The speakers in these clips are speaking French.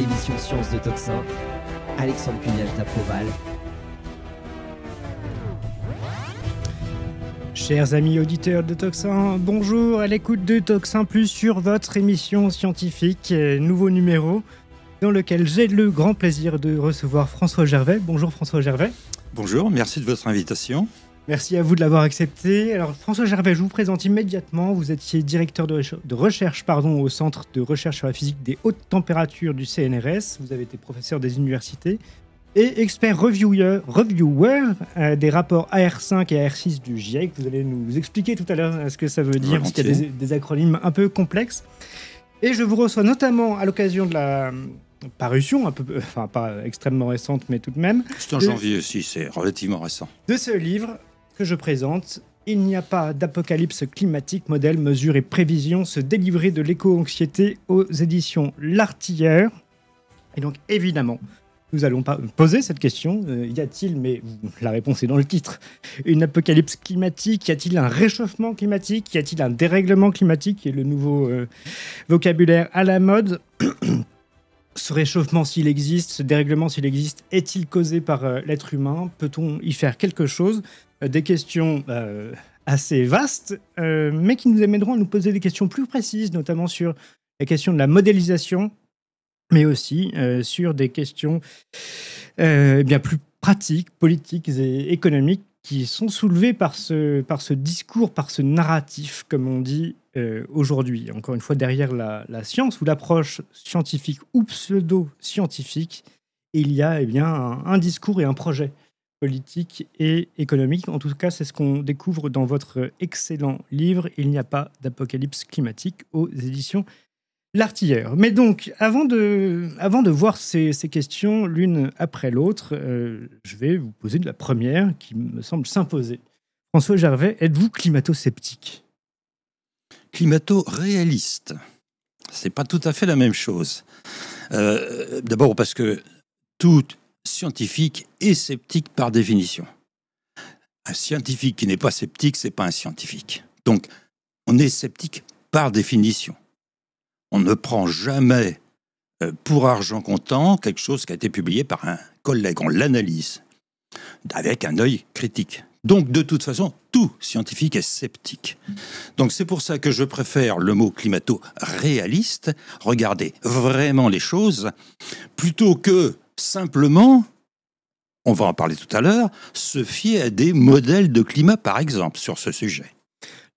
l'émission Sciences de Toxin. Alexandre Cunial Taproval. Chers amis auditeurs de Toxin, bonjour à l'écoute de Toxin Plus sur votre émission scientifique, nouveau numéro, dans lequel j'ai le grand plaisir de recevoir François Gervais. Bonjour François Gervais. Bonjour, merci de votre invitation. Merci à vous de l'avoir accepté. Alors François Gervais, je vous présente immédiatement. Vous étiez directeur de recherche au Centre de recherche sur la physique des hautes températures du CNRS. Vous avez été professeur des universités et expert reviewer des rapports AR5 et AR6 du GIEC. Vous allez nous expliquer tout à l'heure ce que ça veut dire, parce qu'il y a des acronymes un peu complexes. Et je vous reçois notamment à l'occasion de la parution, enfin pas extrêmement récente, mais tout de même. C'est en janvier aussi, c'est relativement récent. De ce livre que je présente, Il n'y a pas d'apocalypse climatique, modèles, mesures et prévisions, se délivrer de l'éco-anxiété aux éditions L'Artilleur. Et donc évidemment, nous allons pas poser cette question. Y a-t-il, mais la réponse est dans le titre, une apocalypse climatique? Y a-t-il un réchauffement climatique? Y a-t-il un dérèglement climatique, qui est le nouveau vocabulaire à la mode? Ce réchauffement, s'il existe, ce dérèglement, s'il existe, est-il causé par l'être humain? Peut-on y faire quelque chose? Des questions assez vastes, mais qui nous amèneront à nous poser des questions plus précises, notamment sur la question de la modélisation, mais aussi sur des questions bien plus pratiques, politiques et économiques, qui sont soulevées par ce discours, par ce narratif, comme on dit aujourd'hui. Encore une fois, derrière la science ou l'approche scientifique ou pseudo-scientifique, il y a un discours et un projet politique et économique. En tout cas, c'est ce qu'on découvre dans votre excellent livre « Il n'y a pas d'apocalypse climatique » aux éditions L'Artilleur. Mais donc, avant de voir ces questions l'une après l'autre, je vais vous poser de la première qui me semble s'imposer. François Gervais, êtes-vous climato-sceptique? Climato-réaliste, c'est pas tout à fait la même chose. D'abord parce que tout scientifique est sceptique par définition. Un scientifique qui n'est pas sceptique, c'est pas un scientifique. Donc, on est sceptique par définition. On ne prend jamais pour argent comptant quelque chose qui a été publié par un collègue. On l'analyse avec un œil critique. Donc, de toute façon, tout scientifique est sceptique. Donc, c'est pour ça que je préfère le mot climato-réaliste, regarder vraiment les choses, plutôt que simplement, on va en parler tout à l'heure, se fier à des modèles de climat, par exemple, sur ce sujet.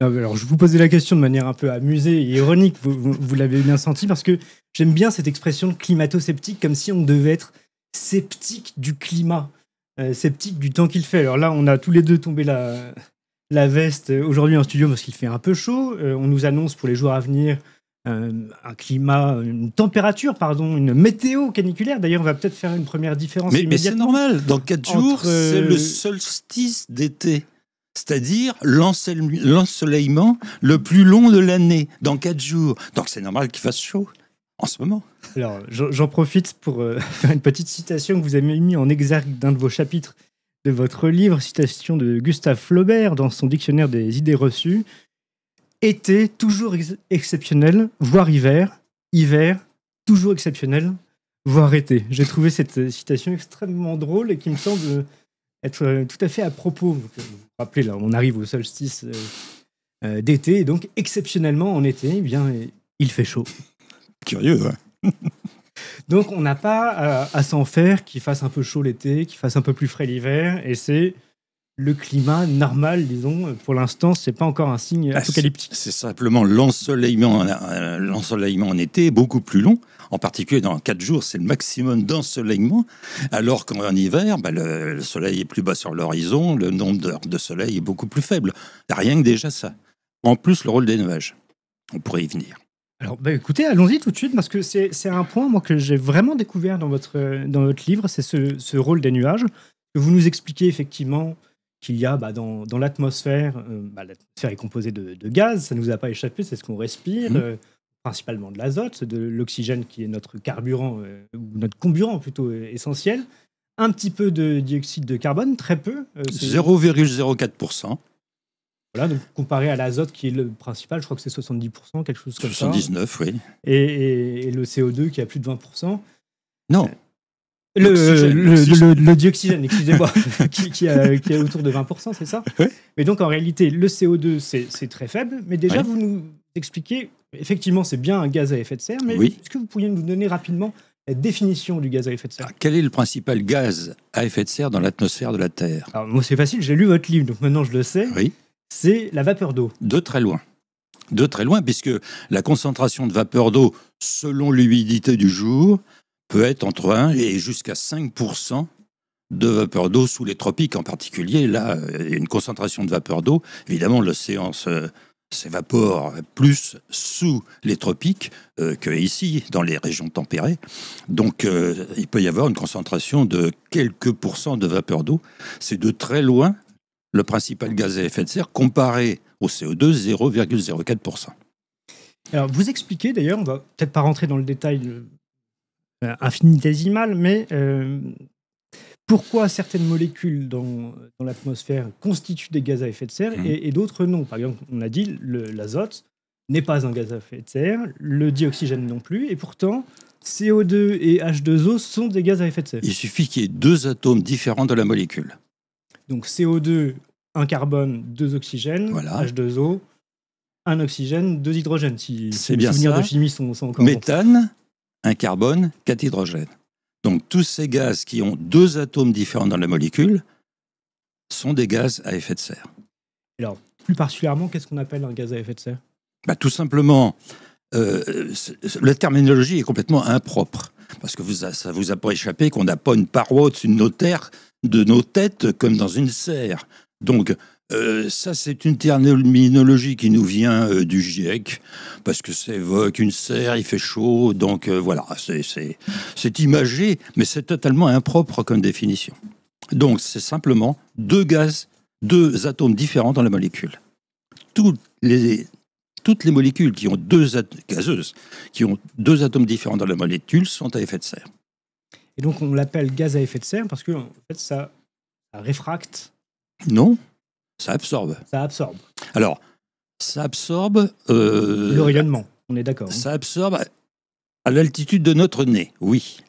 Alors, je vous posais la question de manière un peu amusée et ironique, vous l'avez bien senti, parce que j'aime bien cette expression de climato-sceptique, comme si on devait être sceptique du climat, sceptique du temps qu'il fait. Alors là, on a tous les deux tombé la veste aujourd'hui en studio parce qu'il fait un peu chaud. On nous annonce pour les jours à venir un climat, une température, une météo caniculaire. D'ailleurs, on va peut-être faire une première différence mais immédiatement. c'est normal, dans 4 jours, c'est le solstice d'été. C'est-à-dire l'ensoleillement le plus long de l'année, dans 4 jours. Donc c'est normal qu'il fasse chaud en ce moment. Alors, j'en profite pour faire une petite citation que vous avez mis en exergue d'un de vos chapitres de votre livre, citation de Gustave Flaubert dans son dictionnaire des idées reçues. Été, toujours exceptionnel, voire hiver. Hiver, toujours exceptionnel, voire été. J'ai trouvé cette citation extrêmement drôle et qui me semble être tout à fait à propos. Vous vous rappelez, là, on arrive au solstice d'été, et donc exceptionnellement en été, il fait chaud. Curieux, ouais. Donc on n'a pas à s'en faire qu'il fasse un peu chaud l'été, qu'il fasse un peu plus frais l'hiver, et c'est le climat normal, disons. Pour l'instant, c'est pas encore un signe apocalyptique. C'est simplement l'ensoleillement en été est beaucoup plus long. En particulier, dans 4 jours, c'est le maximum d'ensoleillement. Alors qu'en hiver, le soleil est plus bas sur l'horizon, le nombre d'heures de soleil est beaucoup plus faible. Rien que déjà ça. En plus, le rôle des nuages. On pourrait y venir. Alors, écoutez, allons-y tout de suite, parce que c'est un point, moi, que j'ai vraiment découvert dans votre livre, c'est ce rôle des nuages. Vous nous expliquez effectivement qu'il y a dans l'atmosphère, l'atmosphère est composée de gaz, ça ne nous a pas échappé, c'est ce qu'on respire, principalement de l'azote, de l'oxygène qui est notre carburant, ou notre comburant plutôt essentiel, un petit peu de dioxyde de carbone, très peu. 0,04%. Voilà, donc comparé à l'azote qui est le principal, je crois que c'est 70%, quelque chose comme 79, ça. 79, oui. Et le CO2 qui a plus de 20%. Non. Le dioxygène, excusez-moi, qui est autour de 20%, c'est ça? Oui. Mais donc, en réalité, le CO2, c'est très faible. Mais déjà, Oui. vous nous expliquez, effectivement, c'est bien un gaz à effet de serre. Mais Oui. est-ce que vous pourriez nous donner rapidement la définition du gaz à effet de serre? Alors, quel est le principal gaz à effet de serre dans l'atmosphère de la Terre? Alors, moi, c'est facile, j'ai lu votre livre, donc maintenant je le sais. Oui. C'est la vapeur d'eau. De très loin. De très loin, puisque la concentration de vapeur d'eau, selon l'humidité du jour, peut être entre 1 et jusqu'à 5% de vapeur d'eau sous les tropiques en particulier. Là, il y a une concentration de vapeur d'eau. Évidemment, l'océan s'évapore plus sous les tropiques que ici, dans les régions tempérées. Donc, il peut y avoir une concentration de quelques pourcents de vapeur d'eau. C'est de très loin le principal gaz à effet de serre comparé au CO2, 0,04%. Alors, vous expliquez, d'ailleurs, on va peut-être pas rentrer dans le détail infinitésimal, mais pourquoi certaines molécules dans l'atmosphère constituent des gaz à effet de serre et d'autres non. Par exemple, on a dit l'azote n'est pas un gaz à effet de serre, le dioxygène non plus, et pourtant CO2 et H2O sont des gaz à effet de serre. Il suffit qu'il y ait deux atomes différents de la molécule. Donc CO2, un carbone, deux oxygènes, Voilà. H2O, un oxygène, deux hydrogènes. Si C'est les bien souvenirs ça. de chimie sont encore bons. Méthane, un carbone, 4 hydrogènes. Donc tous ces gaz qui ont deux atomes différents dans la molécule sont des gaz à effet de serre. Alors, plus particulièrement, qu'est-ce qu'on appelle un gaz à effet de serre? Tout simplement, la terminologie est complètement impropre. Parce que ça vous a pas échappé qu'on n'a pas une paroi au-dessus de nos têtes comme dans une serre. Donc, ça, c'est une terminologie qui nous vient du GIEC, parce que ça évoque une serre, il fait chaud, donc voilà, c'est imagé, mais c'est totalement impropre comme définition. Donc, c'est simplement deux atomes différents dans la molécule. Toutes les molécules qui ont gazeuses, qui ont deux atomes différents dans la molécule sont à effet de serre. Et donc, on l'appelle gaz à effet de serre parce que, en fait, ça réfracte. Non, ça absorbe. Ça absorbe. Alors, ça absorbe... le rayonnement, on est d'accord. Ça absorbe à l'altitude de notre nez, oui.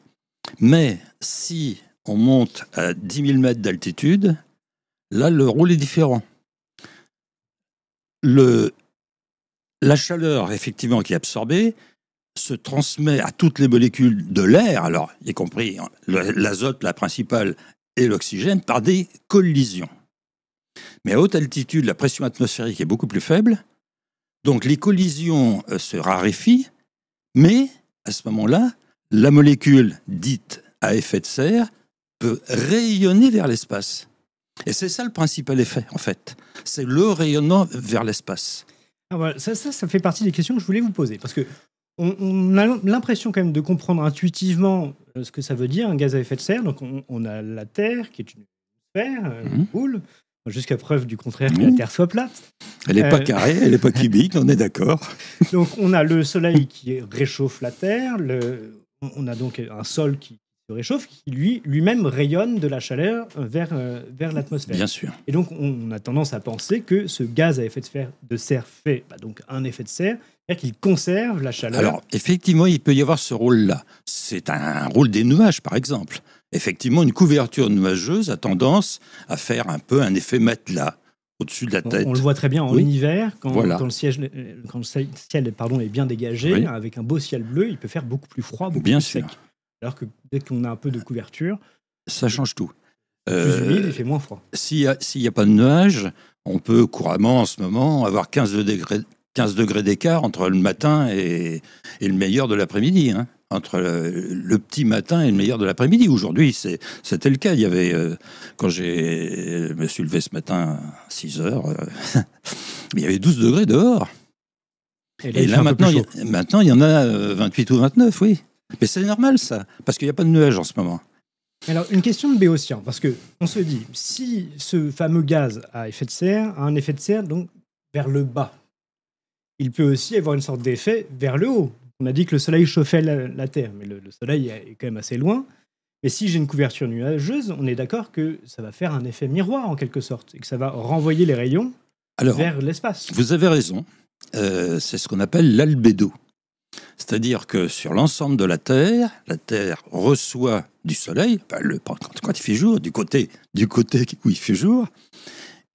Mais si on monte à 10 000 mètres d'altitude, là, le rôle est différent. La chaleur, effectivement, qui est absorbée, se transmet à toutes les molécules de l'air, alors y compris l'azote, la principale, et l'oxygène, par des collisions. Mais à haute altitude, la pression atmosphérique est beaucoup plus faible, donc les collisions se raréfient, mais à ce moment-là, la molécule dite à effet de serre peut rayonner vers l'espace. Et c'est ça le principal effet, en fait. C'est le rayonnement vers l'espace. Ah, voilà, ça fait partie des questions que je voulais vous poser. Parce que on a l'impression quand même de comprendre intuitivement ce que ça veut dire, un gaz à effet de serre. Donc on a la Terre, qui est une sphère, une boule, jusqu'à preuve du contraire que la Terre soit plate. Elle n'est pas carrée, elle n'est pas cubique, on est d'accord. Donc on a le Soleil qui réchauffe la Terre, on a donc un sol qui se réchauffe, qui lui-même rayonne de la chaleur vers l'atmosphère. Bien sûr. Et donc, on a tendance à penser que ce gaz à effet de serre fait donc un effet de serre, c'est-à-dire qu'il conserve la chaleur. Alors, effectivement, il peut y avoir ce rôle-là. C'est un rôle des nuages, par exemple. Effectivement, une couverture nuageuse a tendance à faire un peu un effet matelas au-dessus de la tête. On le voit très bien en hiver, quand le ciel est bien dégagé, avec un beau ciel bleu, il peut faire beaucoup plus froid, beaucoup plus sec. Alors que dès qu'on a un peu de couverture, ça change tout. Plus humide, il fait moins froid. S'il n'y a pas de nuages, on peut couramment en ce moment avoir 15 degrés d'écart entre le matin et le meilleur de l'après-midi. Hein. Entre le petit matin et le meilleur de l'après-midi. Aujourd'hui, c'était le cas. Il y avait, quand je me suis levé ce matin à 6 heures, il y avait 12 degrés dehors. Et là maintenant, il y en a 28 ou 29, oui. Mais c'est normal, ça, parce qu'il n'y a pas de nuages en ce moment. Alors, une question de béotien, parce qu'on se dit, si ce fameux gaz à effet de serre a un effet de serre donc, vers le bas, il peut aussi avoir une sorte d'effet vers le haut. On a dit que le Soleil chauffait la Terre, mais le Soleil est quand même assez loin. Mais si j'ai une couverture nuageuse, on est d'accord que ça va faire un effet miroir, en quelque sorte, et que ça va renvoyer les rayons vers l'espace. Vous avez raison. C'est ce qu'on appelle l'albédo. C'est-à-dire que sur l'ensemble de la Terre reçoit du soleil, quand il fait jour, du côté où il fait jour,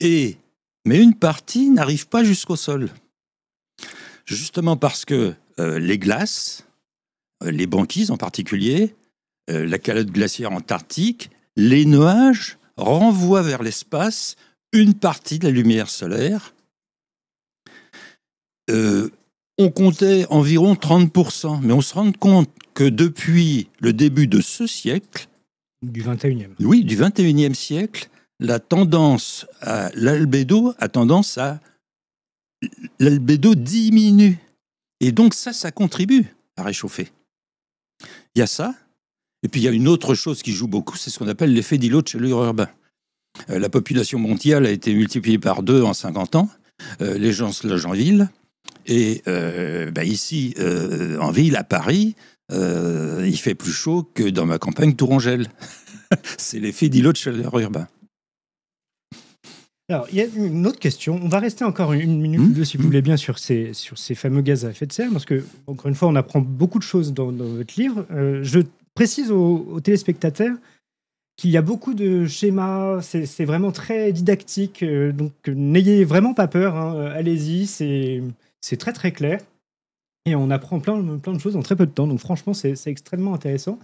mais une partie n'arrive pas jusqu'au sol. Justement parce que les glaces, les banquises en particulier, la calotte glaciaire antarctique, les nuages renvoient vers l'espace une partie de la lumière solaire. On comptait environ 30%, mais on se rend compte que depuis le début de ce siècle, du 21e. Oui, du 21e siècle, la tendance à l'albédo diminue. Et donc ça contribue à réchauffer. Il y a ça. Et puis il y a une autre chose qui joue beaucoup, c'est ce qu'on appelle l'effet d'îlot de chaleur urbain. La population mondiale a été multipliée par 2 en 50 ans. Les gens se logent en ville. Et ici, en ville, à Paris, il fait plus chaud que dans ma campagne Tourangelle. C'est l'effet d'îlot de chaleur urbain. Alors, il y a une autre question. On va rester encore une minute ou deux, si vous voulez bien, sur ces fameux gaz à effet de serre, parce que, encore une fois, on apprend beaucoup de choses dans votre livre. Je précise aux téléspectateurs qu'il y a beaucoup de schémas, c'est vraiment très didactique, donc n'ayez vraiment pas peur, hein. Allez-y, c'est très très clair, et on apprend plein de choses en très peu de temps, donc franchement, c'est extrêmement intéressant.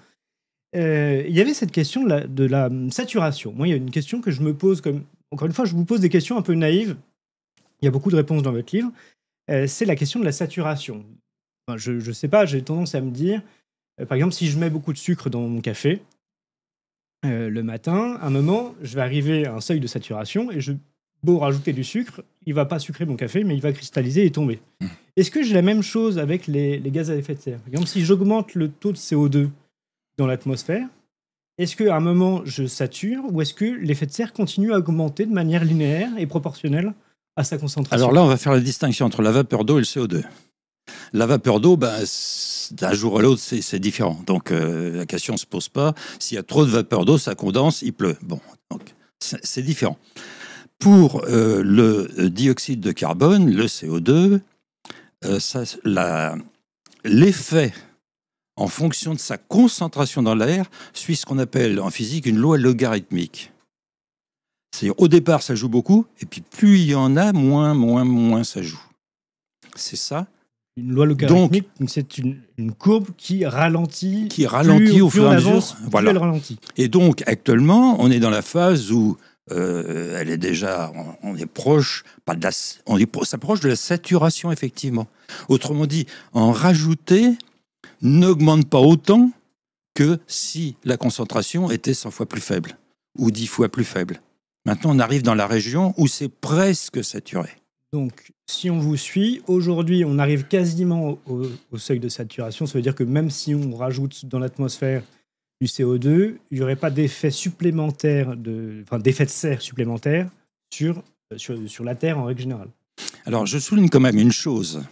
Il y avait cette question de la saturation. Moi, il y a une question que je me pose, encore une fois, je vous pose des questions un peu naïves. Il y a beaucoup de réponses dans votre livre. C'est la question de la saturation. Enfin, je ne sais pas, j'ai tendance à me dire, par exemple, si je mets beaucoup de sucre dans mon café, le matin, à un moment, je vais arriver à un seuil de saturation et beau rajouter du sucre, il ne va pas sucrer mon café, mais il va cristalliser et tomber. Est-ce que j'ai la même chose avec les gaz à effet de serre? Par exemple, si j'augmente le taux de CO2 dans l'atmosphère, est-ce qu'à un moment, je sature ou est-ce que l'effet de serre continue à augmenter de manière linéaire et proportionnelle à sa concentration? Alors là, on va faire la distinction entre la vapeur d'eau et le CO2. La vapeur d'eau, d'un jour à l'autre, c'est différent. Donc, la question ne se pose pas. S'il y a trop de vapeur d'eau, ça condense, il pleut. Bon, donc, c'est différent. Pour le dioxyde de carbone, le CO2, l'effet en fonction de sa concentration dans l'air suit ce qu'on appelle en physique une loi logarithmique. C'est-à-dire, au départ, ça joue beaucoup, et puis plus il y en a, moins ça joue. C'est ça. Une loi logarithmique, donc c'est une courbe qui ralentit au fur et à mesure. Voilà. Elle ralentit. Et donc, actuellement, on est dans la phase où elle est déjà, on est proche, s'approche de la saturation, effectivement. Autrement dit, en rajouter n'augmente pas autant que si la concentration était 100 fois plus faible ou 10 fois plus faible. Maintenant, on arrive dans la région où c'est presque saturé. Donc, si on vous suit, aujourd'hui, on arrive quasiment au seuil de saturation. Ça veut dire que même si on rajoute dans l'atmosphère du CO2, il n'y aurait pas d'effet supplémentaire, d'effet de serre supplémentaire sur la Terre en règle générale. Alors, je souligne quand même une chose.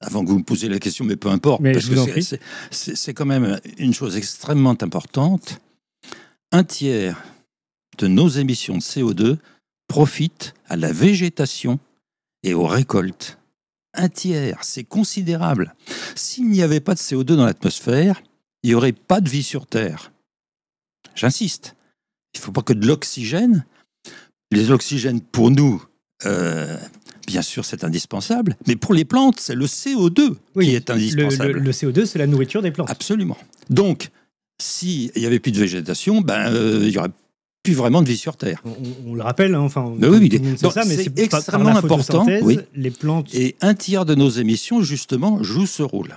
Avant que vous me posiez la question, mais peu importe, mais parce que c'est quand même une chose extrêmement importante. Un tiers de nos émissions de CO2 profitent à la végétation et aux récoltes. Un tiers, c'est considérable. S'il n'y avait pas de CO2 dans l'atmosphère, il n'y aurait pas de vie sur Terre. J'insiste. Il ne faut pas que de l'oxygène. Les oxygènes, pour nous, bien sûr, c'est indispensable. Mais pour les plantes, c'est le CO2 qui est indispensable. Le CO2, c'est la nourriture des plantes. Absolument. Donc, s'il n'y avait plus de végétation, il n'y aurait plus vraiment de vie sur Terre. On le rappelle, hein, c'est extrêmement important. Les plantes... Et un tiers de nos émissions, justement, jouent ce rôle.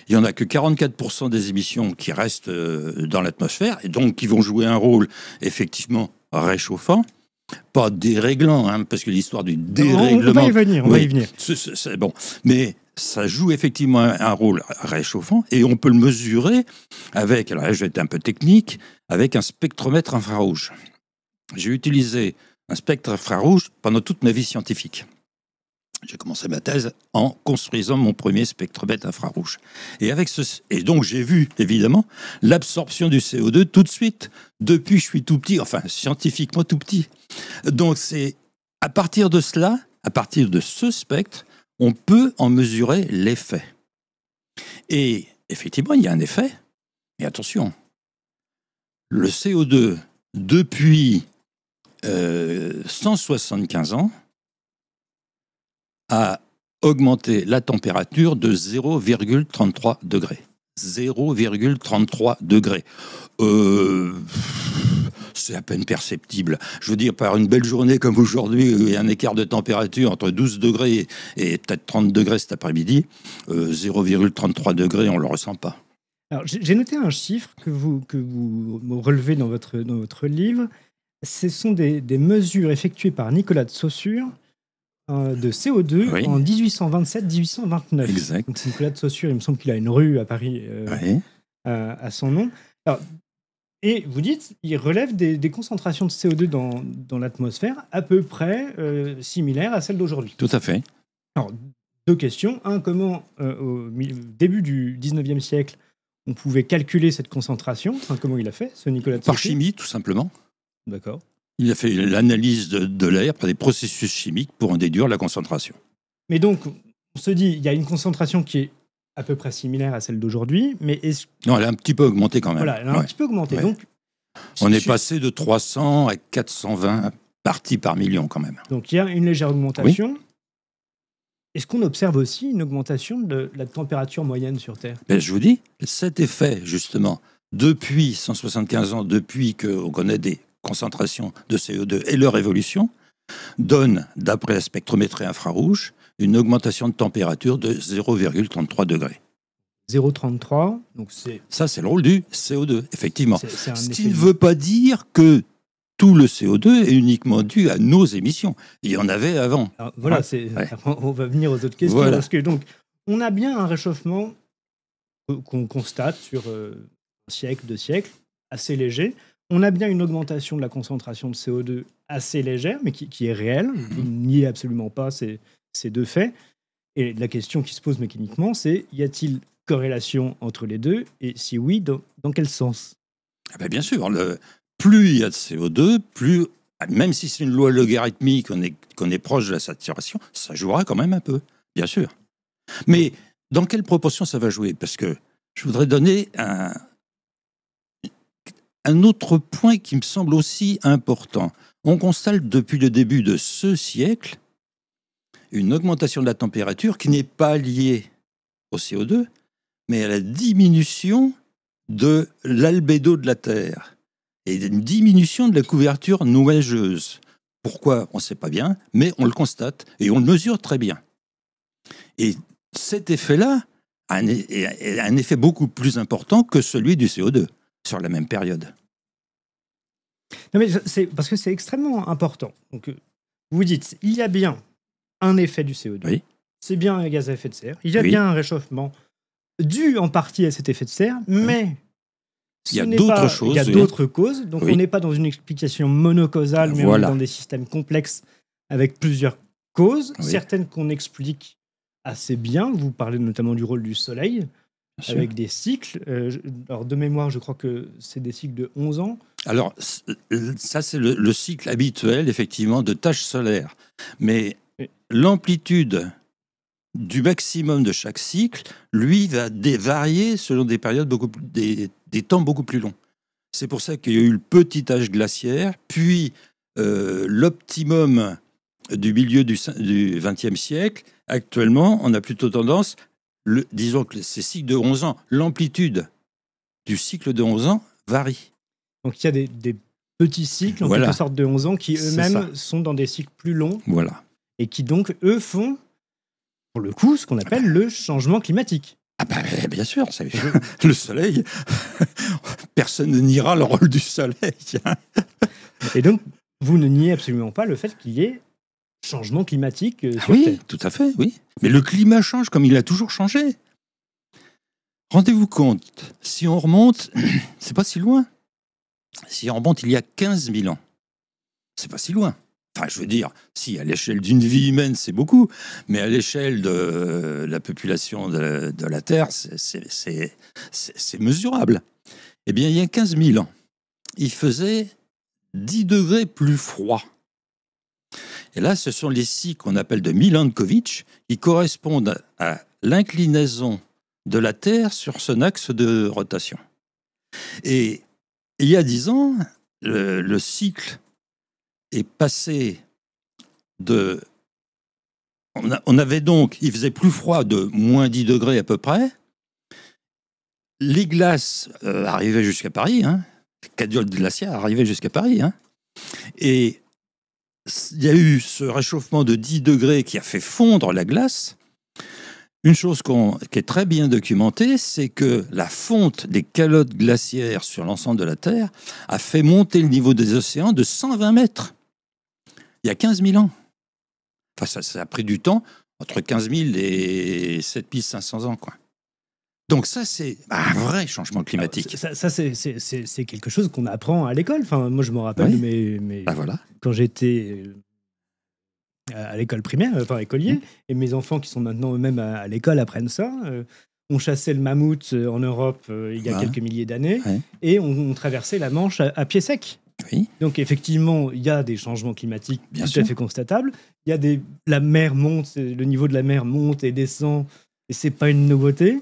Il n'y en a que 44% des émissions qui restent dans l'atmosphère, et donc qui vont jouer un rôle effectivement réchauffant, pas déréglant, hein, parce que l'histoire du dérèglement... On va y venir. C'est bon. Mais ça joue effectivement un rôle réchauffant, et on peut le mesurer avec, alors là je vais être un peu technique, avec un spectromètre infrarouge. J'ai utilisé un spectre infrarouge pendant toute ma vie scientifique. J'ai commencé ma thèse en construisant mon premier spectromètre infrarouge. Et donc, j'ai vu, évidemment, l'absorption du CO2 tout de suite, depuis que je suis tout petit, enfin, scientifiquement tout petit. Donc, c'est à partir de cela, à partir de ce spectre, on peut en mesurer l'effet. Et effectivement, il y a un effet, mais attention, le CO2, depuis 175 ans, a augmenté la température de 0,33 degrés. 0,33 degrés. C'est à peine perceptible. Je veux dire, par une belle journée comme aujourd'hui, où il y a un écart de température entre 12 degrés et peut-être 30 degrés cet après-midi, 0,33 degrés, on ne le ressent pas. Alors, j'ai noté un chiffre que vous relevez dans votre livre. Ce sont des mesures effectuées par Nicolas de Saussure de CO2 Oui. en 1827-1829. Exact. Donc, Nicolas de Saussure, il me semble qu'il a une rue à Paris Oui. à son nom. Alors, et vous dites, il relève des concentrations de CO2 dans l'atmosphère à peu près similaires à celles d'aujourd'hui. Tout à fait. Alors, deux questions. Un, comment au début du 19e siècle, on pouvait calculer cette concentration? Enfin, comment il a fait, ce Nicolas de Par Saussure? chimie, tout simplement. D'accord. Il a fait l'analyse de l'air par des processus chimiques pour en déduire la concentration. Mais donc, on se dit, il y a une concentration qui est à peu près similaire à celle d'aujourd'hui, mais est-ce... Non, elle a un petit peu augmenté quand même. Voilà, elle a un petit peu augmenté. Ouais. Donc, On est passé de 300 à 420 parties par million quand même. Donc, il y a une légère augmentation. Est-ce qu'on observe aussi une augmentation de la température moyenne sur Terre? Mais je vous dis, cet effet, justement, depuis 175 ans, depuis qu'on connaît des concentrations de CO2 et leur évolution, donne, d'après la spectrométrie infrarouge, une augmentation de température de 0,33 degrés. 0,33, donc c'est... Ça, c'est le rôle du CO2, effectivement. C'est un Ce effet qui ne veut pas dire que tout le CO2 est uniquement dû à nos émissions. Il y en avait avant. Alors, voilà, Ouais. on va venir aux autres questions. Voilà. Parce que donc, on a bien un réchauffement qu'on constate sur un siècle, 2 siècles, assez léger. On a bien une augmentation de la concentration de CO2 assez légère, mais qui est réelle. Vous ne niez absolument pas ces deux faits. Et la question qui se pose mécaniquement, c'est y a-t-il corrélation entre les deux? Et si oui, dans quel sens? Ah ben bien sûr, plus il y a de CO2, plus, même si c'est une loi logarithmique, qu'on est proche de la saturation, ça jouera quand même un peu, bien sûr. Mais dans quelle proportion ça va jouer? Parce que je voudrais donner un autre point qui me semble aussi important. On constate depuis le début de ce siècle une augmentation de la température qui n'est pas liée au CO2, mais à la diminution de l'albédo de la Terre et une diminution de la couverture nuageuse. Pourquoi? On ne sait pas bien, mais on le constate et on le mesure très bien. Et cet effet-là a un effet beaucoup plus important que celui du CO2 sur la même période. Non, mais c'est parce que c'est extrêmement important. Donc, vous dites, il y a bien un effet du CO2. Oui. C'est bien un gaz à effet de serre. Il y a Oui. bien un réchauffement dû en partie à cet effet de serre, mais Il y a d'autres choses. Il y a Oui. d'autres causes. Donc, Oui. on n'est pas dans une explication monocausale, mais Voilà. on est dans des systèmes complexes avec plusieurs causes. Oui. Certaines qu'on explique assez bien. Vous parlez notamment du rôle du Soleil, Bien sûr. avec des cycles. Alors, de mémoire, je crois que c'est des cycles de 11 ans. Alors, ça, c'est le cycle habituel, effectivement, de tâches solaires. Mais Oui. l'amplitude du maximum de chaque cycle, lui, va varier selon des périodes des temps beaucoup plus longs. C'est pour ça qu'il y a eu le petit âge glaciaire, puis l'optimum du milieu du XXe siècle. Actuellement, on a plutôt tendance, disons que ces cycles de 11 ans, l'amplitude du cycle de 11 ans varie. Donc, il y a des petits cycles, en Voilà. quelque sorte, de 11 ans, qui C'est eux-mêmes sont dans des cycles plus longs Voilà. et qui, donc, eux, font, pour le coup, ce qu'on appelle le changement climatique. Ah bah, bien sûr, le soleil, personne ne niera le rôle du soleil. Et donc, vous ne niez absolument pas le fait qu'il y ait changement climatique sur Oui, Terre. tout à fait, oui. Mais le climat change comme il a toujours changé. Rendez-vous compte, si on remonte, c'est pas si loin. Si on remonte il y a 15 000 ans, c'est pas si loin. Enfin, je veux dire, si à l'échelle d'une vie humaine, c'est beaucoup, mais à l'échelle de la population de la Terre, c'est mesurable. Eh bien, il y a 15 000 ans, il faisait 10 degrés plus froid. Et là, ce sont les cycles qu'on appelle de Milankovitch qui correspondent à l'inclinaison de la Terre sur son axe de rotation. Et il y a 10 ans, le cycle est passé de... On avait donc, il faisait plus froid de moins 10 degrés à peu près. Les glaces arrivaient jusqu'à Paris, Cadioles glaciaires arrivaient jusqu'à Paris. Et il y a eu ce réchauffement de 10 degrés qui a fait fondre la glace. Une chose qui est très bien documentée, c'est que la fonte des calottes glaciaires sur l'ensemble de la Terre a fait monter le niveau des océans de 120 mètres. Il y a 15 000 ans. Enfin, ça a pris du temps, entre 15 000 et 7 500 ans, quoi. Donc ça, c'est un vrai changement climatique. Alors, ça c'est quelque chose qu'on apprend à l'école. Enfin, moi, je me rappelle de mes voilà. Quand j'étais à l'école primaire, enfin écolier, et mes enfants qui sont maintenant eux-mêmes à l'école apprennent ça. On chassait le mammouth en Europe il y a quelques milliers d'années, et on traversait la Manche à pied sec. Oui. Donc effectivement, il y a des changements climatiques Bien tout sûr. à fait constatables. Il y a la mer monte, le niveau de la mer monte et descend, et c'est pas une nouveauté.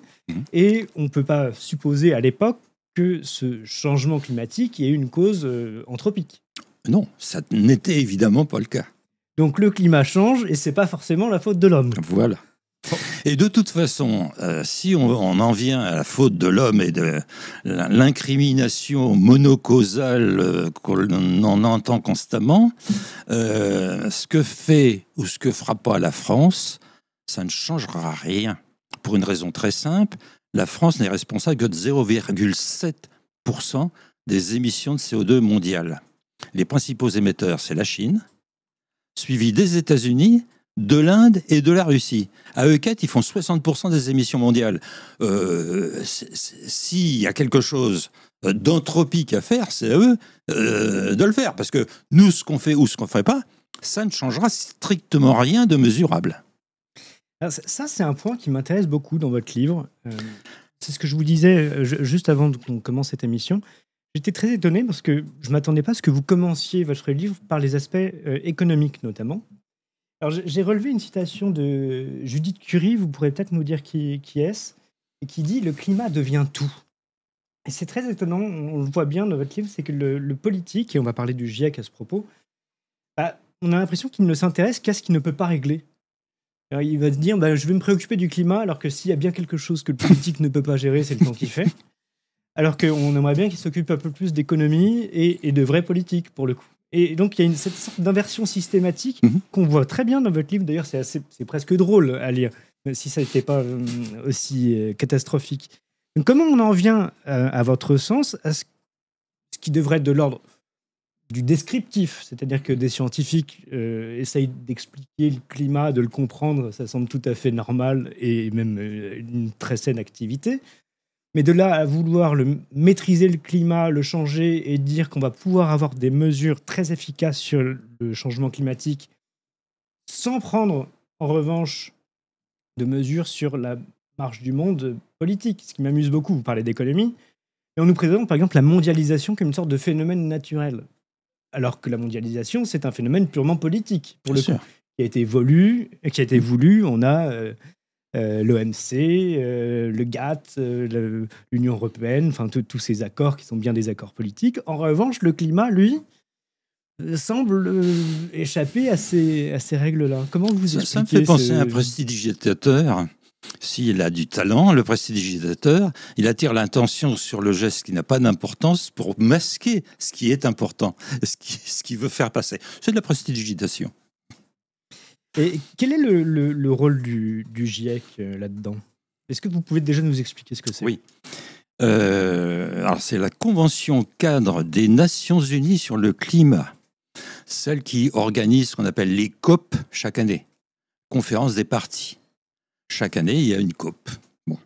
Et on peut pas supposer à l'époque que ce changement climatique ait une cause anthropique. Non, ça n'était évidemment pas le cas. Donc le climat change et c'est pas forcément la faute de l'homme. Voilà. Et de toute façon, si on en vient à la faute de l'homme et de l'incrimination monocausale qu'on en entend constamment, ce que fait ou ce que fera pas la France, ça ne changera rien. Pour une raison très simple, la France n'est responsable que de 0,7% des émissions de CO2 mondiales. Les principaux émetteurs, c'est la Chine, suivi des États-Unis, de l'Inde et de la Russie. À eux quatre, ils font 60% des émissions mondiales. S'il y a quelque chose d'anthropique à faire, c'est à eux de le faire. Parce que nous, ce qu'on fait ou ce qu'on ne fait pas, ça ne changera strictement rien de mesurable. Alors ça, c'est un point qui m'intéresse beaucoup dans votre livre. C'est ce que je vous disais juste avant qu'on commence cette émission. J'étais très étonné parce que je ne m'attendais pas à ce que vous commenciez votre livre par les aspects économiques notamment. Alors j'ai relevé une citation de Judith Curie, vous pourrez peut-être nous dire qui est-ce, et qui dit « Le climat devient tout ». Et c'est très étonnant, on le voit bien dans votre livre, c'est que le politique, et on va parler du GIEC à ce propos, on a l'impression qu'il ne s'intéresse qu'à ce qu'il ne peut pas régler. Alors, il va se dire je vais me préoccuper du climat, alors que s'il y a bien quelque chose que le politique ne peut pas gérer, c'est le temps qu'il fait. Alors qu'on aimerait bien qu'il s'occupe un peu plus d'économie et de vraie politique, pour le coup. Et donc, il y a cette sorte d'inversion systématique qu'on voit très bien dans votre livre. D'ailleurs, c'est presque drôle à lire, même si ça n'était pas aussi catastrophique. Donc, comment on en vient, à votre sens, à ce qui devrait être de l'ordre du descriptif, c'est-à-dire que des scientifiques essayent d'expliquer le climat, de le comprendre, ça semble tout à fait normal et même une très saine activité. Mais de là à vouloir maîtriser le climat, le changer et dire qu'on va pouvoir avoir des mesures très efficaces sur le changement climatique sans prendre en revanche de mesures sur la marche du monde politique, ce qui m'amuse beaucoup, vous parlez d'économie, et on nous présente par exemple la mondialisation comme une sorte de phénomène naturel. Alors que la mondialisation, c'est un phénomène purement politique, pour le coup, qui a été voulu. On a l'OMC, le GATT, l'Union européenne, enfin tous ces accords qui sont bien des accords politiques. En revanche, le climat, lui, semble échapper à ces règles-là. Comment vous expliquez ça me fait penser à un prestidigitateur. S'il a du talent, le prestidigitateur, il attire l'attention sur le geste qui n'a pas d'importance pour masquer ce qui est important, ce qu'il veut faire passer. C'est de la prestidigitation. Et quel est le rôle du GIEC là-dedans ? Est-ce que vous pouvez déjà nous expliquer ce que c'est ? Oui. Alors c'est la Convention cadre des Nations Unies sur le climat, celle qui organise ce qu'on appelle les COP chaque année, conférence des parties. Chaque année, il y a une COP. Bon.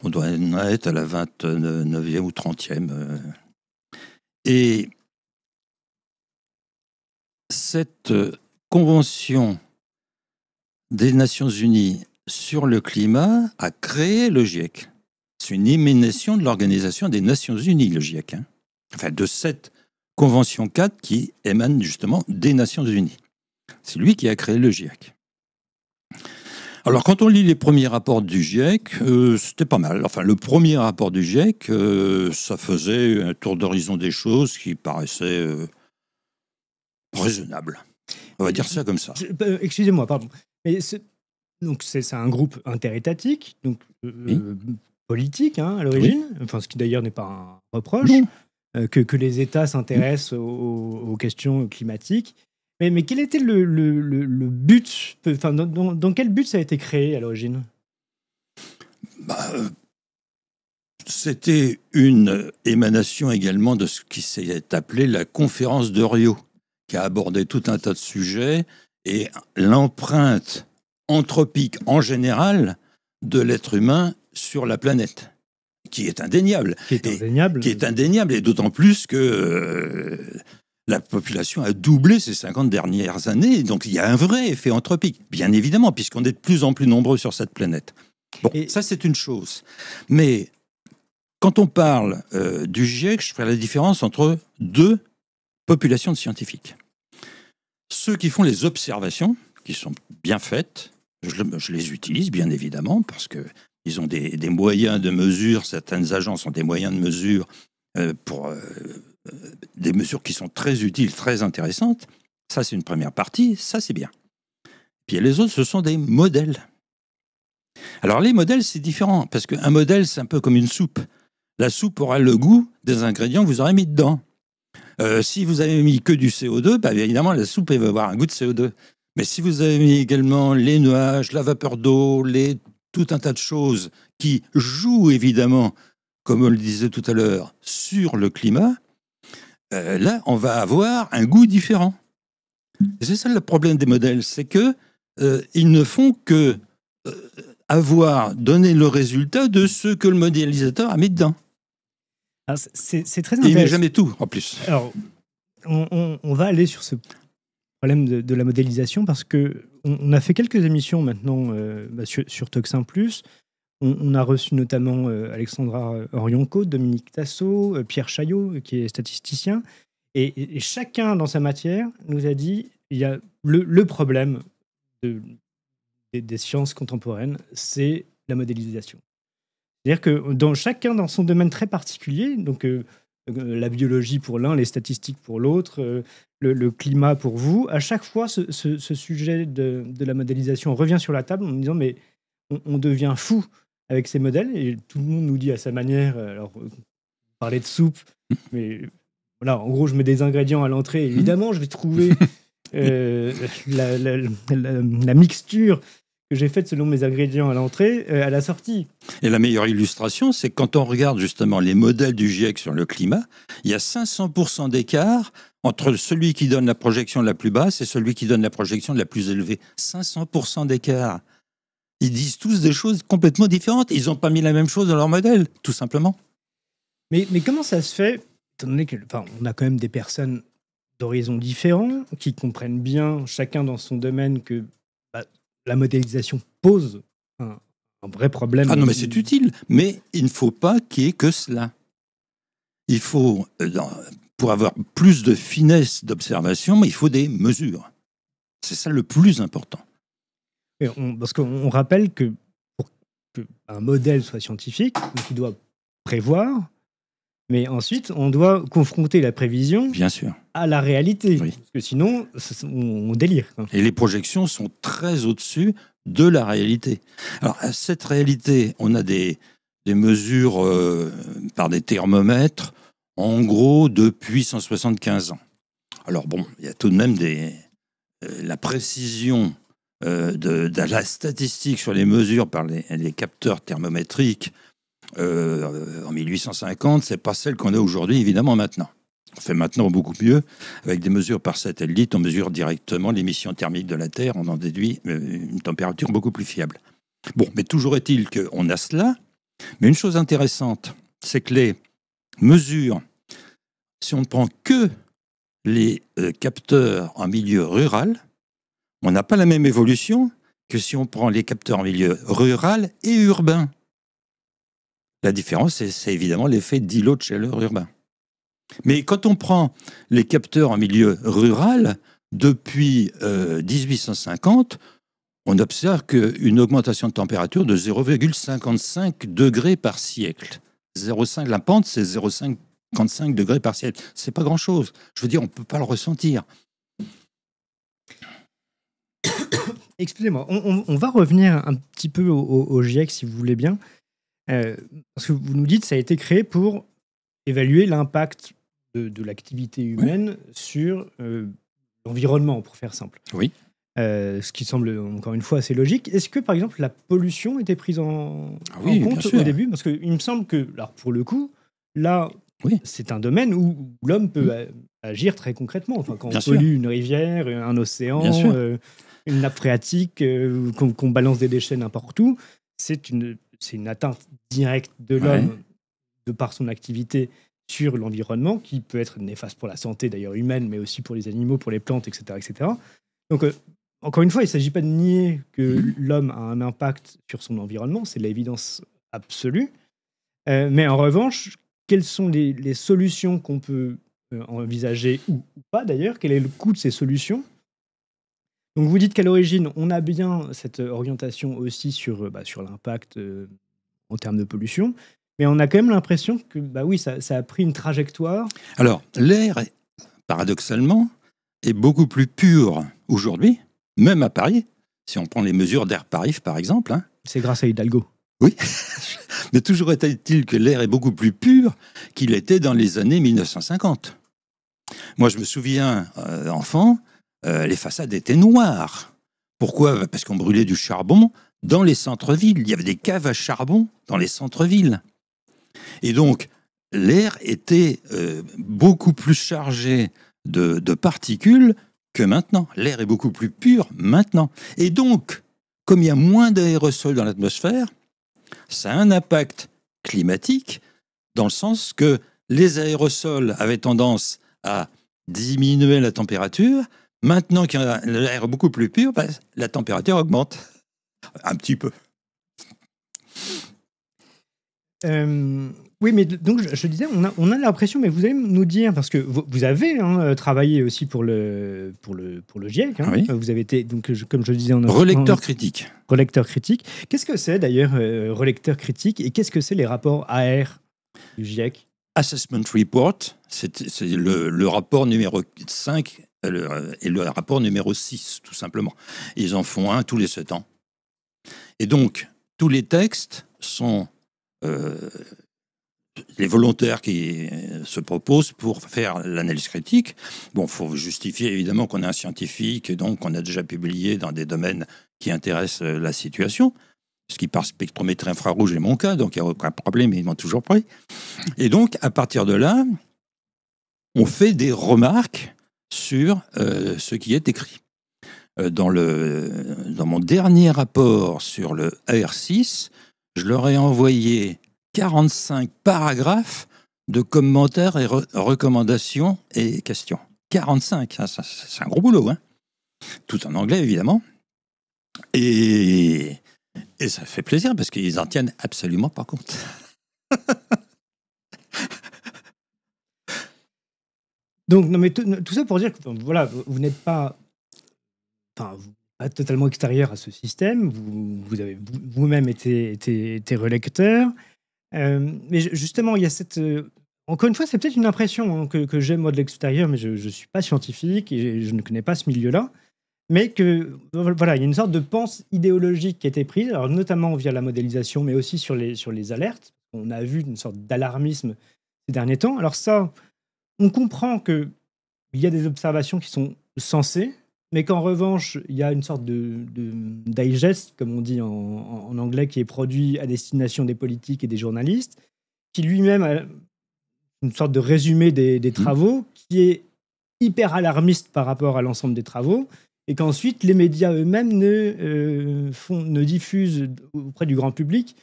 On doit en être à la 29e ou 30e. Et cette convention des Nations Unies sur le climat a créé le GIEC. C'est une émanation de l'Organisation des Nations Unies, le GIEC. Enfin, de cette convention 4 qui émane justement des Nations Unies. C'est lui qui a créé le GIEC. Alors, quand on lit les premiers rapports du GIEC, c'était pas mal. Enfin, le premier rapport du GIEC, ça faisait un tour d'horizon des choses qui paraissait raisonnable. On va dire ça comme ça. Excusez-moi, pardon. Mais donc c'est un groupe interétatique, donc Oui. politique à l'origine, enfin, ce qui d'ailleurs n'est pas un reproche, que les États s'intéressent aux questions climatiques. Mais quel était le but, enfin, dans quel but ça a été créé à l'origine? C'était une émanation également de ce qui s'est appelé la conférence de Rio, qui a abordé tout un tas de sujets et l'empreinte anthropique en général de l'être humain sur la planète, qui est indéniable. Qui est indéniable. Et d'autant plus que la population a doublé ces 50 dernières années, donc il y a un vrai effet anthropique, bien évidemment, puisqu'on est de plus en plus nombreux sur cette planète. Bon, ça c'est une chose. Mais quand on parle du GIEC, je ferai la différence entre deux populations de scientifiques. Ceux qui font les observations, qui sont bien faites, je les utilise bien évidemment, parce qu'ils ont des moyens de mesure, certaines agences ont des moyens de mesure pour des mesures qui sont très utiles, très intéressantes. Ça, c'est une première partie, ça c'est bien. Puis les autres, ce sont des modèles. Alors les modèles, c'est différent, parce qu'un modèle, c'est un peu comme une soupe. La soupe aura le goût des ingrédients que vous aurez mis dedans. Si vous avez mis que du CO2, bah, évidemment, la soupe elle va avoir un goût de CO2. Mais si vous avez mis également les nuages, la vapeur d'eau, tout un tas de choses qui jouent évidemment, comme on le disait tout à l'heure, sur le climat, là, on va avoir un goût différent. Et c'est ça le problème des modèles, c'est que ils ne font que donner le résultat de ce que le modélisateur a mis dedans. C'est très intéressant. Et il met jamais tout, en plus. Alors, on va aller sur ce problème de la modélisation parce qu'on a fait quelques émissions maintenant sur Toxin Plus. On a reçu notamment Alexandra Orionco, Dominique Tassot, Pierre Chaillot, qui est statisticien. Et chacun, dans sa matière, nous a dit il y a le problème des sciences contemporaines, c'est la modélisation. C'est-à-dire que chacun dans son domaine très particulier, donc la biologie pour l'un, les statistiques pour l'autre, le climat pour vous, à chaque fois, ce sujet de la modélisation revient sur la table en disant mais on devient fou avec ces modèles, et tout le monde nous dit à sa manière, alors parler de soupe, mais voilà, en gros, je mets des ingrédients à l'entrée, évidemment, je vais trouver la mixture que j'ai faite selon mes ingrédients à l'entrée, à la sortie. Et la meilleure illustration, c'est quand on regarde justement les modèles du GIEC sur le climat, il y a 500% d'écart entre celui qui donne la projection la plus basse et celui qui donne la projection la plus élevée. 500% d'écart. Ils disent tous des choses complètement différentes. Ils n'ont pas mis la même chose dans leur modèle, tout simplement. Mais comment ça se fait, étant donné qu'on a quand même des personnes d'horizons différents qui comprennent bien, chacun dans son domaine, que la modélisation pose un vrai problème. Ah non, mais c'est utile. Mais il ne faut pas qu'il y ait que cela. Il faut, pour avoir plus de finesse d'observation, il faut des mesures. C'est ça le plus important. Parce qu'on rappelle que pour qu'un modèle soit scientifique, il doit prévoir, mais ensuite, on doit confronter la prévision bien sûr à la réalité. Oui. Parce que sinon, on délire. Et les projections sont très au-dessus de la réalité. Alors, à cette réalité, on a des mesures par des thermomètres, en gros, depuis 175 ans. Alors bon, il y a tout de même la précision de la statistique sur les mesures par les capteurs thermométriques en 1850, c'est pas celle qu'on a aujourd'hui, évidemment, maintenant. On fait maintenant beaucoup mieux. Avec des mesures par satellite, on mesure directement l'émission thermique de la Terre, on en déduit une température beaucoup plus fiable. Bon, mais toujours est-il qu'on a cela. Mais une chose intéressante, c'est que les mesures, si on ne prend que les capteurs en milieu rural, on n'a pas la même évolution que si on prend les capteurs en milieu rural et urbain. La différence, c'est évidemment l'effet d'îlot de chaleur urbain. Mais quand on prend les capteurs en milieu rural, depuis 1850, on observe une augmentation de température de 0,55 degrés par siècle. 0,5, la pente, c'est 0,55 degrés par siècle. C'est pas grand-chose. Je veux dire, on ne peut pas le ressentir. Excusez-moi, on va revenir un petit peu au GIEC, si vous voulez bien. Parce que vous nous dites que ça a été créé pour évaluer l'impact de l'activité humaine sur l'environnement, pour faire simple. Oui. Ce qui semble, encore une fois, assez logique. Est-ce que, par exemple, la pollution était prise en compte au début? Parce qu'il me semble que, alors pour le coup, là, c'est un domaine où l'homme peut agir très concrètement. Enfin, quand on pollue une rivière, un océan, une nappe phréatique, qu'on balance des déchets n'importe où, c'est une atteinte directe de l'homme de par son activité sur l'environnement, qui peut être néfaste pour la santé, d'ailleurs humaine, mais aussi pour les animaux, pour les plantes, etc. etc. Donc, encore une fois, il ne s'agit pas de nier que l'homme a un impact sur son environnement, c'est l'évidence absolue. Mais en revanche, quelles sont les solutions qu'on peut envisager, ou pas d'ailleurs? Quel est le coût de ces solutions? Donc vous dites qu'à l'origine, on a bien cette orientation aussi sur l'impact en termes de pollution, mais on a quand même l'impression que ça a pris une trajectoire. Alors, l'air, paradoxalement, est beaucoup plus pur aujourd'hui, même à Paris, si on prend les mesures d'Air Paris, par exemple. C'est grâce à Hidalgo. Oui, mais toujours est-il que l'air est beaucoup plus pur qu'il était dans les années 1950. Moi, je me souviens, enfant, les façades étaient noires. Pourquoi? Parce qu'on brûlait du charbon dans les centres-villes. Il y avait des caves à charbon dans les centres-villes. Et donc, l'air était beaucoup plus chargé de particules que maintenant. L'air est beaucoup plus pur maintenant. Et donc, comme il y a moins d'aérosols dans l'atmosphère, ça a un impact climatique dans le sens que les aérosols avaient tendance à diminuer la température. Maintenant qu'il y a l'air beaucoup plus pur, la température augmente un petit peu. Oui, mais donc je disais, on a l'impression, mais vous allez nous dire, parce que vous avez travaillé aussi pour le GIEC. Oui. Vous avez été, donc, comme je le disais, relecteur critique. Relecteur critique. Qu'est-ce que c'est d'ailleurs, relecteur critique, et qu'est-ce que c'est les rapports AR du GIEC? Assessment Report, c'est le rapport numéro 5 et le rapport numéro 6, tout simplement. Ils en font un tous les 7 ans. Et donc, tous les textes sont les volontaires qui se proposent pour faire l'analyse critique. Bon, il faut justifier évidemment qu'on est un scientifique et donc on a déjà publié dans des domaines qui intéressent la situation. Ce qui par spectrométrie infrarouge est mon cas, donc il n'y a aucun problème, ils m'ont toujours pris. Et donc, à partir de là, on fait des remarques sur ce qui est écrit. Dans mon dernier rapport sur le AR6, je leur ai envoyé 45 paragraphes de commentaires et recommandations et questions. 45, c'est un gros boulot, hein. Tout en anglais, évidemment. Et ça fait plaisir parce qu'ils n'en tiennent absolument pas compte. Donc, non, mais tout ça pour dire que voilà, vous n'êtes pas, totalement extérieur à ce système. Vous avez vous-même été relecteur. Mais justement, il y a cette... encore une fois, c'est peut-être une impression que j'ai, moi, de l'extérieur, mais je ne suis pas scientifique et je ne connais pas ce milieu-là. Mais que, voilà, il y a une sorte de pense idéologique qui a été prise, alors notamment via la modélisation, mais aussi sur les alertes. On a vu une sorte d'alarmisme ces derniers temps. Alors ça, on comprend qu'il y a des observations qui sont sensées, mais qu'en revanche, il y a une sorte de digest, comme on dit en anglais, qui est produit à destination des politiques et des journalistes, qui lui-même a une sorte de résumé des travaux, qui est hyper alarmiste par rapport à l'ensemble des travaux, et qu'ensuite les médias eux-mêmes ne diffusent auprès du grand public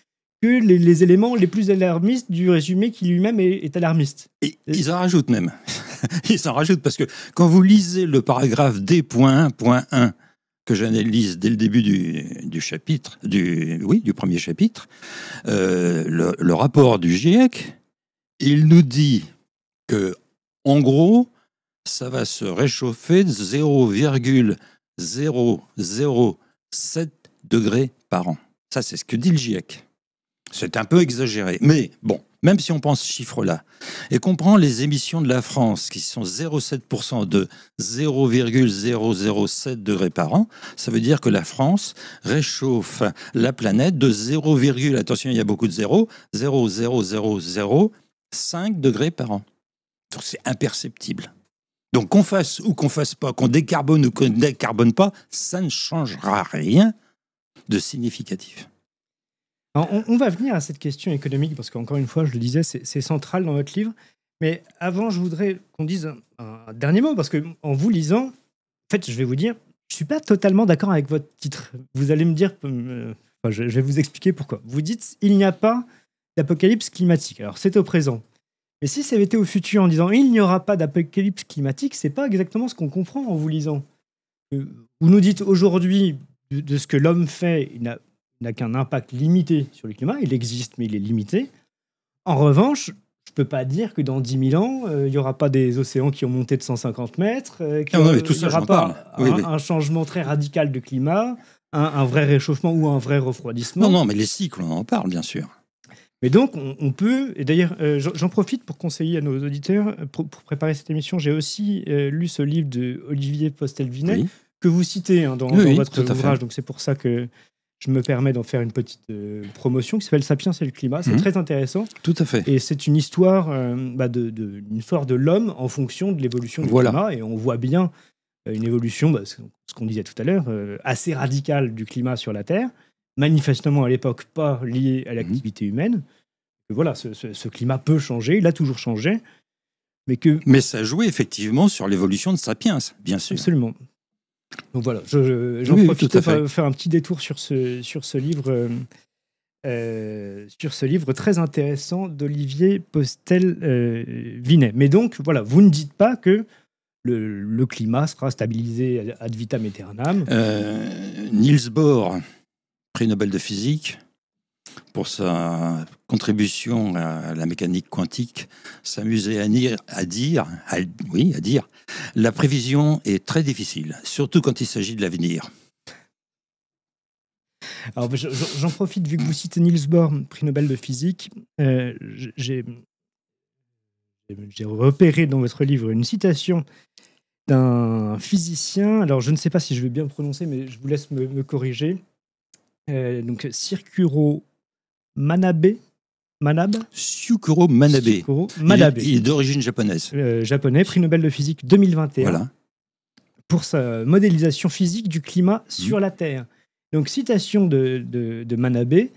que les éléments les plus alarmistes du résumé qui lui-même est alarmiste. Et ils en rajoutent même. Ils en rajoutent parce que quand vous lisez le paragraphe D.1.1 que j'analyse dès le début du chapitre, du premier chapitre, le rapport du GIEC, il nous dit que, en gros, ça va se réchauffer de 0,007 degrés par an. Ça, c'est ce que dit le GIEC. C'est un peu exagéré. Mais bon, même si on pense ce chiffre-là, et qu'on prend les émissions de la France, qui sont 0,7% de 0,007 degrés par an, ça veut dire que la France réchauffe la planète de 0, attention, il y a beaucoup de 0,00005 degrés par an. Donc c'est imperceptible. Donc qu'on fasse ou qu'on fasse pas, qu'on décarbone ou qu'on ne décarbone pas, ça ne changera rien de significatif. Alors, on va venir à cette question économique parce qu'encore une fois, je le disais, c'est central dans votre livre. Mais avant, je voudrais qu'on dise un dernier mot parce qu'en vous lisant, en fait, je vais vous dire, je suis pas totalement d'accord avec votre titre. Vous allez me dire, je vais vous expliquer pourquoi. Vous dites, il n'y a pas d'apocalypse climatique. Alors, c'est au présent. Mais si ça avait été au futur en disant, il n'y aura pas d'apocalypse climatique, c'est pas exactement ce qu'on comprend en vous lisant. Vous nous dites aujourd'hui, de ce que l'homme fait, il n'a qu'un impact limité sur le climat. Il existe, mais il est limité. En revanche, je ne peux pas dire que dans 10 000 ans, il n'y aura pas des océans qui ont monté de 150 mètres, qu'il n'y aura pas un changement très radical du climat, un vrai réchauffement ou un vrai refroidissement. Non, mais les cycles, on en parle, bien sûr. Mais donc, on peut... Et d'ailleurs, j'en profite pour conseiller à nos auditeurs, pour préparer cette émission, j'ai aussi lu ce livre de Olivier Postel-Vinet, que vous citez dans votre ouvrage. Donc, c'est pour ça que je me permets d'en faire une petite promotion qui s'appelle Sapiens et le climat. C'est très intéressant. Tout à fait. Et c'est une histoire, une histoire de l'homme en fonction de l'évolution du climat. Et on voit bien une évolution, ce qu'on disait tout à l'heure, assez radicale du climat sur la Terre. Manifestement, à l'époque, pas liée à l'activité humaine. Et voilà, ce climat peut changer. Il a toujours changé. Mais ça jouait effectivement sur l'évolution de Sapiens, bien sûr. Absolument. Donc voilà, j'en profite pour faire un petit détour sur ce livre très intéressant d'Olivier Postel-Vinet. Mais donc, voilà, vous ne dites pas que le climat sera stabilisé ad vitam aeternam. Niels Bohr, prix Nobel de physique, pour sa contribution à la mécanique quantique, s'amusait à dire la prévision est très difficile, surtout quand il s'agit de l'avenir. Alors, j'en profite, vu que vous citez Niels Bohr, prix Nobel de physique, j'ai repéré dans votre livre une citation d'un physicien, alors je ne sais pas si je vais bien prononcer, mais je vous laisse me corriger, donc Shukuro Manabe. Shukuro Manabe. Il est d'origine japonaise. Japonais, prix Nobel de physique 2021. Voilà. Pour sa modélisation physique du climat sur la Terre. Donc, citation de Manabe.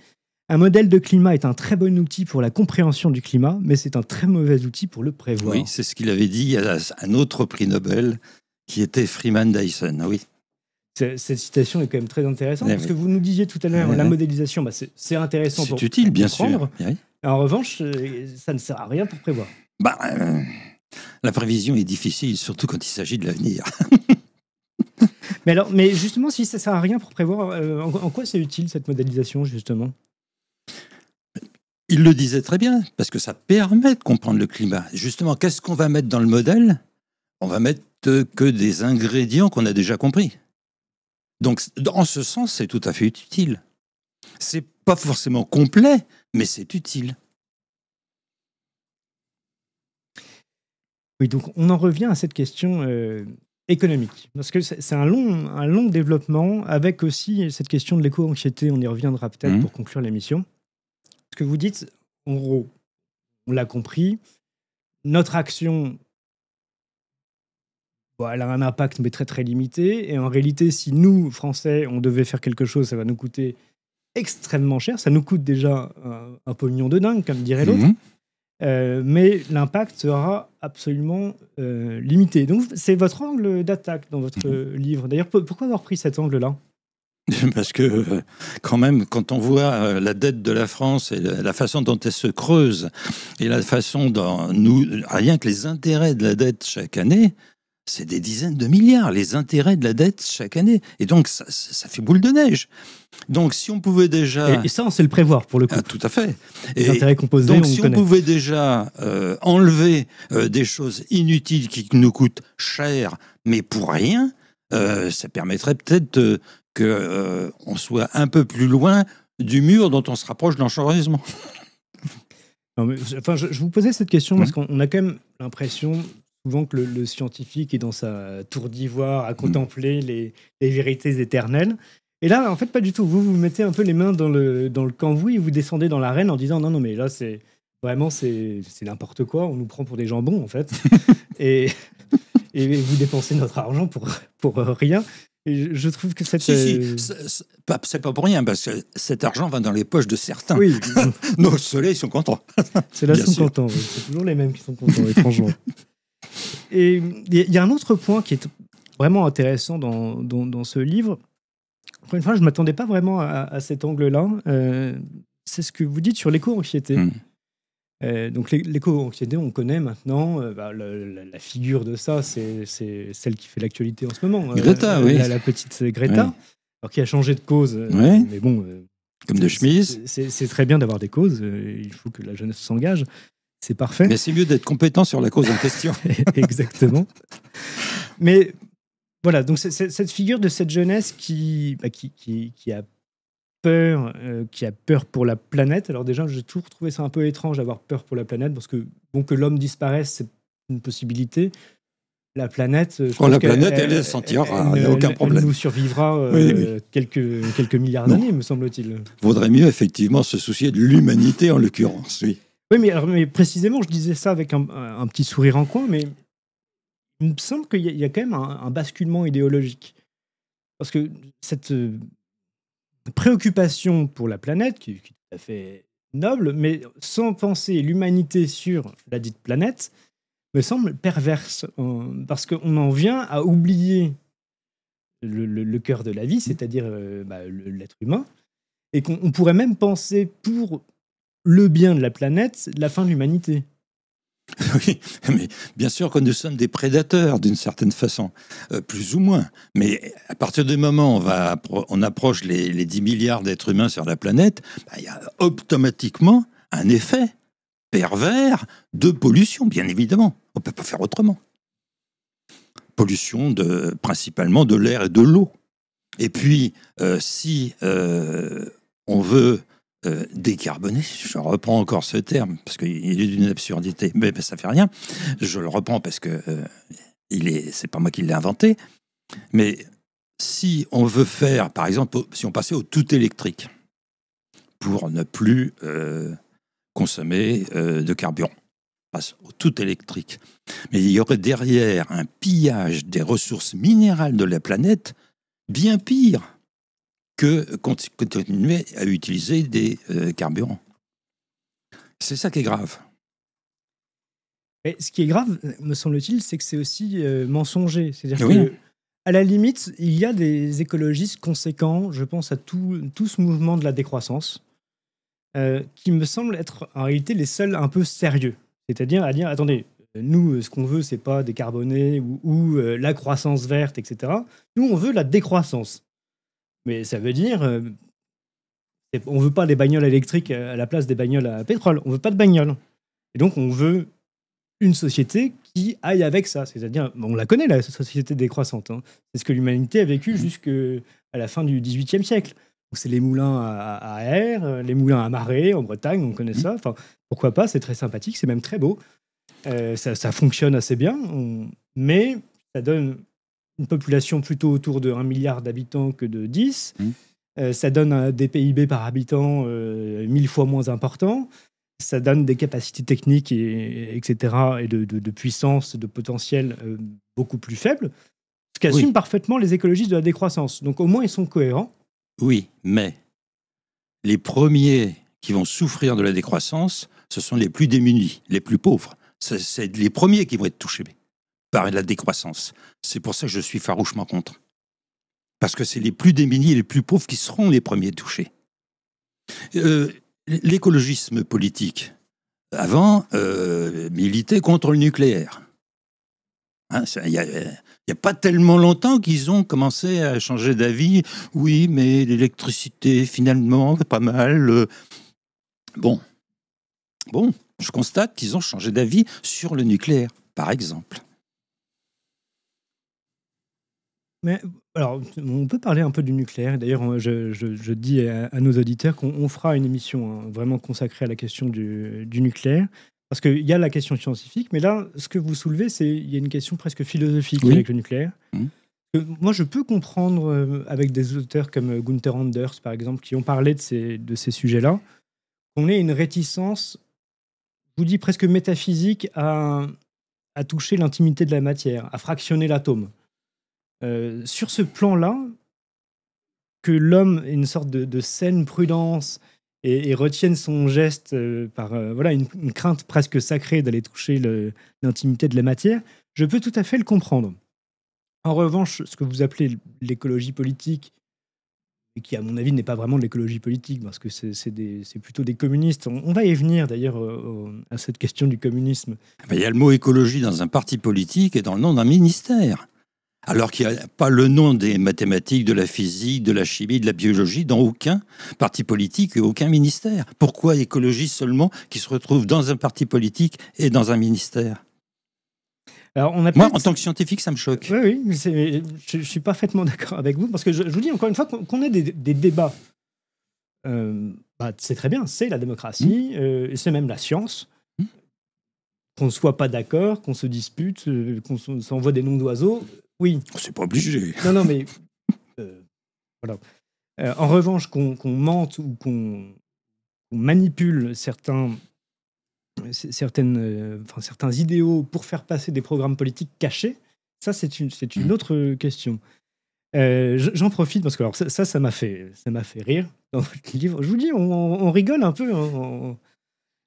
Un modèle de climat est un très bon outil pour la compréhension du climat, mais c'est un très mauvais outil pour le prévoir. Oui, c'est ce qu'il avait dit à un autre prix Nobel qui était Freeman Dyson. Oui. Cette citation est quand même très intéressante parce que vous nous disiez tout à l'heure, la modélisation, c'est intéressant pour utile, pour bien comprendre. sûr. Oui. En revanche, ça ne sert à rien pour prévoir. La prévision est difficile, surtout quand il s'agit de l'avenir. Mais justement, si ça ne sert à rien pour prévoir, en quoi c'est utile cette modélisation, justement ? Il le disait très bien, parce que ça permet de comprendre le climat. Justement, qu'est-ce qu'on va mettre dans le modèle ? On va mettre que des ingrédients qu'on a déjà compris. Donc, en ce sens, c'est tout à fait utile. C'est pas forcément complet, mais c'est utile. Oui, donc on en revient à cette question économique. Parce que c'est un long développement, avec aussi cette question de l'éco-anxiété. On y reviendra peut-être pour conclure l'émission. Ce que vous dites, en gros, on l'a compris, notre action... elle a un impact, mais très très limité. Et en réalité, si nous, Français, on devait faire quelque chose, ça va nous coûter extrêmement cher. Ça nous coûte déjà un pognon de dingue, comme dirait l'autre. Mais l'impact sera absolument limité. Donc, c'est votre angle d'attaque dans votre livre. D'ailleurs, pourquoi avoir pris cet angle-là ? Parce que, quand même, quand on voit la dette de la France et la façon dont elle se creuse, et la façon dont rien que les intérêts de la dette chaque année, c'est des dizaines de milliards, les intérêts de la dette chaque année. Et donc, ça fait boule de neige. Donc, si on pouvait déjà... Et ça, on sait le prévoir, pour le coup. Ah, tout à fait. Les intérêts composés, donc, on si connaît. on pouvait déjà enlever des choses inutiles qui nous coûtent cher, mais pour rien, ça permettrait peut-être qu'on soit un peu plus loin du mur dont on se rapproche dans le changement. Non, mais, enfin, je vous posais cette question parce qu'on a quand même l'impression souvent que le scientifique est dans sa tour d'ivoire à contempler les vérités éternelles. Et là, en fait, pas du tout. Vous mettez un peu les mains dans le cambouis et vous descendez dans l'arène en disant non, mais là, c'est n'importe quoi. On nous prend pour des jambons, en fait. et vous dépensez notre argent pour rien. Et je trouve que cette... c'est pas pour rien, parce que cet argent va dans les poches de certains. Oui. Nos soleils sont contents. Ceux-là sont contents. Oui. C'est toujours les mêmes qui sont contents, étrangement. Et il y a un autre point qui est vraiment intéressant dans ce livre. Encore une fois, je ne m'attendais pas vraiment à cet angle-là. C'est ce que vous dites sur l'éco-anxiété. Donc l'éco-anxiété, on connaît maintenant. La figure de ça, c'est celle qui fait l'actualité en ce moment. Greta, oui. La petite Greta, oui. alors qui a changé de cause. Oui. Mais bon, comme de chemise. C'est très bien d'avoir des causes. Il faut que la jeunesse s'engage. C'est parfait. Mais c'est mieux d'être compétent sur la cause en question. Exactement. Mais voilà, donc cette figure de cette jeunesse qui a peur, qui a peur pour la planète. Alors déjà, j'ai toujours trouvé ça un peu étrange d'avoir peur pour la planète, parce que que l'homme disparaisse, c'est une possibilité. La planète, elle s'en tirera, il n'y a aucun problème. Elle nous survivra quelques milliards d'années, me semble-t-il. Vaudrait mieux effectivement se soucier de l'humanité en l'occurrence, oui. Oui, mais précisément, je disais ça avec un petit sourire en coin, mais il me semble qu'il y a quand même un basculement idéologique. Parce que cette préoccupation pour la planète, qui est tout à fait noble, mais sans penser l'humanité sur la dite planète, me semble perverse. Parce qu'on en vient à oublier le cœur de la vie, c'est-à-dire l'être humain, et qu'on pourrait même penser pour le bien de la planète, la fin de l'humanité. Oui, mais bien sûr que nous sommes des prédateurs d'une certaine façon, plus ou moins. Mais à partir du moment où on approche les 10 milliards d'êtres humains sur la planète, il y a automatiquement un effet pervers de pollution, bien évidemment. On ne peut pas faire autrement. Pollution principalement de l'air et de l'eau. Et puis, si on veut décarboner, je reprends encore ce terme parce qu'il est d'une absurdité, mais ça fait rien. Je le reprends parce que c'est pas moi qui l'ai inventé. Mais si on veut faire, par exemple, si on passait au tout électrique pour ne plus consommer de carburant, on passe au tout électrique. Mais il y aurait derrière un pillage des ressources minérales de la planète bien pire que continuer à utiliser des carburants. C'est ça qui est grave. Et ce qui est grave, me semble-t-il, c'est que c'est aussi mensonger. C'est-à-dire oui. que, à la limite, il y a des écologistes conséquents, je pense à tout ce mouvement de la décroissance, qui me semblent être en réalité les seuls un peu sérieux. C'est-à-dire à dire, attendez, nous, ce qu'on veut, c'est pas décarboner ou la croissance verte, etc. Nous, on veut la décroissance. Mais ça veut dire, on veut pas des bagnoles électriques à la place des bagnoles à pétrole. On veut pas de bagnoles. Et donc, on veut une société qui aille avec ça. C'est-à-dire, on la connaît, la société décroissante. Hein. C'est ce que l'humanité a vécu jusqu'à la fin du XVIIIe siècle. Donc, c'est les moulins à air, les moulins à marée en Bretagne, on connaît ça. Enfin, pourquoi pas, c'est très sympathique, c'est même très beau. Ça fonctionne assez bien, mais ça donne une population plutôt autour de 1 milliard d'habitants que de 10. Ça donne des PIB par habitant 1000 fois moins importants. Ça donne des capacités techniques, etc., et de puissance, de potentiel beaucoup plus faibles, ce qu'assument parfaitement les écologistes de la décroissance. Donc au moins, ils sont cohérents. Oui, mais les premiers qui vont souffrir de la décroissance, ce sont les plus démunis, les plus pauvres. C'est les premiers qui vont être touchés par la décroissance. C'est pour ça que je suis farouchement contre. Parce que c'est les plus démunis et les plus pauvres qui seront les premiers touchés. L'écologisme politique, avant, militait contre le nucléaire. Hein, il n'y a pas tellement longtemps qu'ils ont commencé à changer d'avis. Oui, mais l'électricité, finalement, pas mal. Bon, je constate qu'ils ont changé d'avis sur le nucléaire, par exemple. Mais alors, on peut parler un peu du nucléaire. D'ailleurs, je dis à nos auditeurs qu'on fera une émission vraiment consacrée à la question du nucléaire. Parce qu'il y a la question scientifique, mais là, ce que vous soulevez, il y a une question presque philosophique avec le nucléaire. Moi, je peux comprendre, avec des auteurs comme Gunther Anders, par exemple, qui ont parlé de ces sujets-là, qu'on ait une réticence, je vous dis presque métaphysique, à toucher l'intimité de la matière, à fractionner l'atome. Sur ce plan-là, que l'homme ait une sorte de saine prudence et retienne son geste par une crainte presque sacrée d'aller toucher l'intimité de la matière, je peux tout à fait le comprendre. En revanche, ce que vous appelez l'écologie politique, et qui à mon avis n'est pas vraiment de l'écologie politique, parce que c'est plutôt des communistes, on va y venir d'ailleurs à cette question du communisme. Il y a le mot écologie dans un parti politique et dans le nom d'un ministère. Alors qu'il n'y a pas le nom des mathématiques, de la physique, de la chimie, de la biologie dans aucun parti politique et aucun ministère. Pourquoi écologie seulement qui se retrouve dans un parti politique et dans un ministère? Alors, moi, en tant que scientifique, ça me choque. Oui, je suis parfaitement d'accord avec vous, parce que je vous dis encore une fois qu'on ait des débats. C'est très bien, c'est la démocratie, c'est même la science. Qu'on ne soit pas d'accord, qu'on se dispute, qu'on s'envoie des noms d'oiseaux. Oui. C'est pas obligé. Non, mais voilà. En revanche, qu'on mente ou qu'on manipule certains idéaux pour faire passer des programmes politiques cachés, ça, c'est une autre question. J'en profite parce que alors, ça m'a fait rire dans votre livre. Je vous dis, on rigole un peu.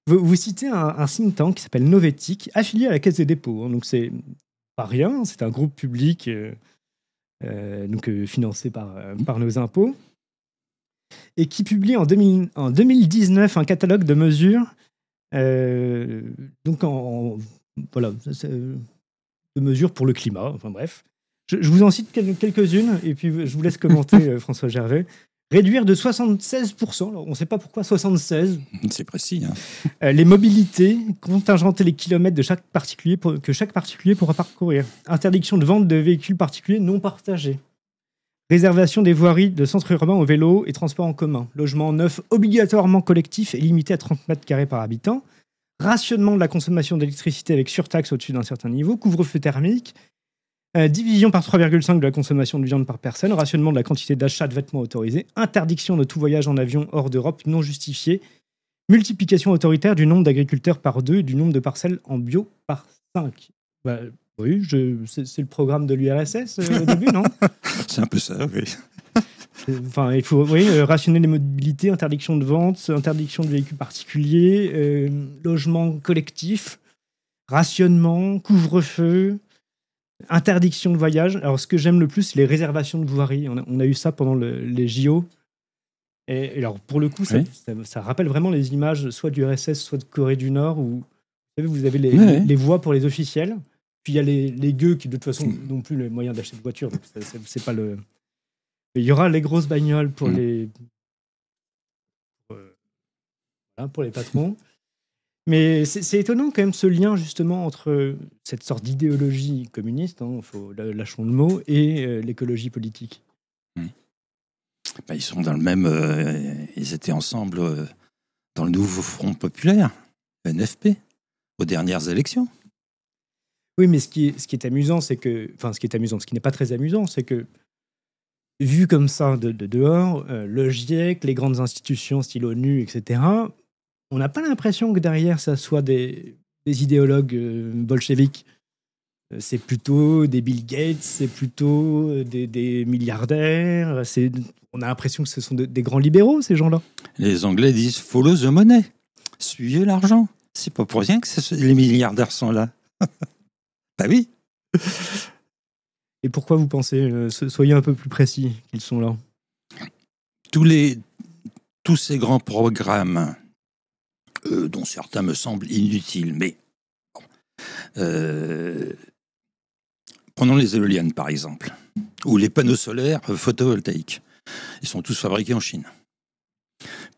Vous citez un think tank qui s'appelle Novetic, affilié à la Caisse des dépôts. Donc, c'est pas rien, c'est un groupe public financé par nos impôts et qui publie en 2019 un catalogue de mesures de mesures pour le climat. Enfin bref, je vous en cite quelques-unes et puis je vous laisse commenter, François Gervais. Réduire de 76%, alors on ne sait pas pourquoi 76. C'est précis. Hein. Les mobilités, contingenter les kilomètres que chaque particulier pourra parcourir. Interdiction de vente de véhicules particuliers non partagés. Réservation des voiries de centres urbains au vélo et transport en commun. Logement neuf obligatoirement collectif et limité à 30 mètres carrés par habitant. Rationnement de la consommation d'électricité avec surtaxe au-dessus d'un certain niveau. Couvre-feu thermique. Division par 3,5 de la consommation de viande par personne, rationnement de la quantité d'achat de vêtements autorisés, interdiction de tout voyage en avion hors d'Europe non justifié, multiplication autoritaire du nombre d'agriculteurs par 2 et du nombre de parcelles en bio par 5. Oui, c'est le programme de l'URSS au début, non? C'est un peu ça, oui. Enfin, il faut rationner les mobilités, interdiction de vente, interdiction de véhicules particuliers, logement collectif, rationnement, couvre-feu, interdiction de voyage. Alors, ce que j'aime le plus, c'est les réservations de voiries. On a eu ça pendant les JO. Et alors, pour le coup, ça rappelle vraiment les images soit du RSS, soit de Corée du Nord, où vous avez les voies pour les officiels. Puis il y a les gueux qui, de toute façon, n'ont plus les moyens d'acheter de voiture. Donc c'est pas le... Il y aura les grosses bagnoles pour les patrons. Mais c'est étonnant quand même ce lien justement entre cette sorte d'idéologie communiste, lâchons le mot, et l'écologie politique. Ils sont dans le même... ils étaient ensemble dans le nouveau Front Populaire, NFP, aux dernières élections. Oui, mais ce qui est amusant, c'est que... Enfin, ce qui n'est pas très amusant, c'est que vu comme ça de dehors, le GIEC, les grandes institutions style ONU, etc., on n'a pas l'impression que derrière, ça soit des idéologues bolcheviques. C'est plutôt des Bill Gates, c'est plutôt des milliardaires. On a l'impression que ce sont des grands libéraux, ces gens-là. Les Anglais disent « follow the money ». Suivez l'argent. C'est pas pour rien que les milliardaires sont là. Bah oui. Et pourquoi vous pensez, soyez un peu plus précis, qu'ils sont là? Tous ces grands programmes, dont certains me semblent inutiles, mais bon, Prenons les éoliennes, par exemple, ou les panneaux solaires photovoltaïques. Ils sont tous fabriqués en Chine.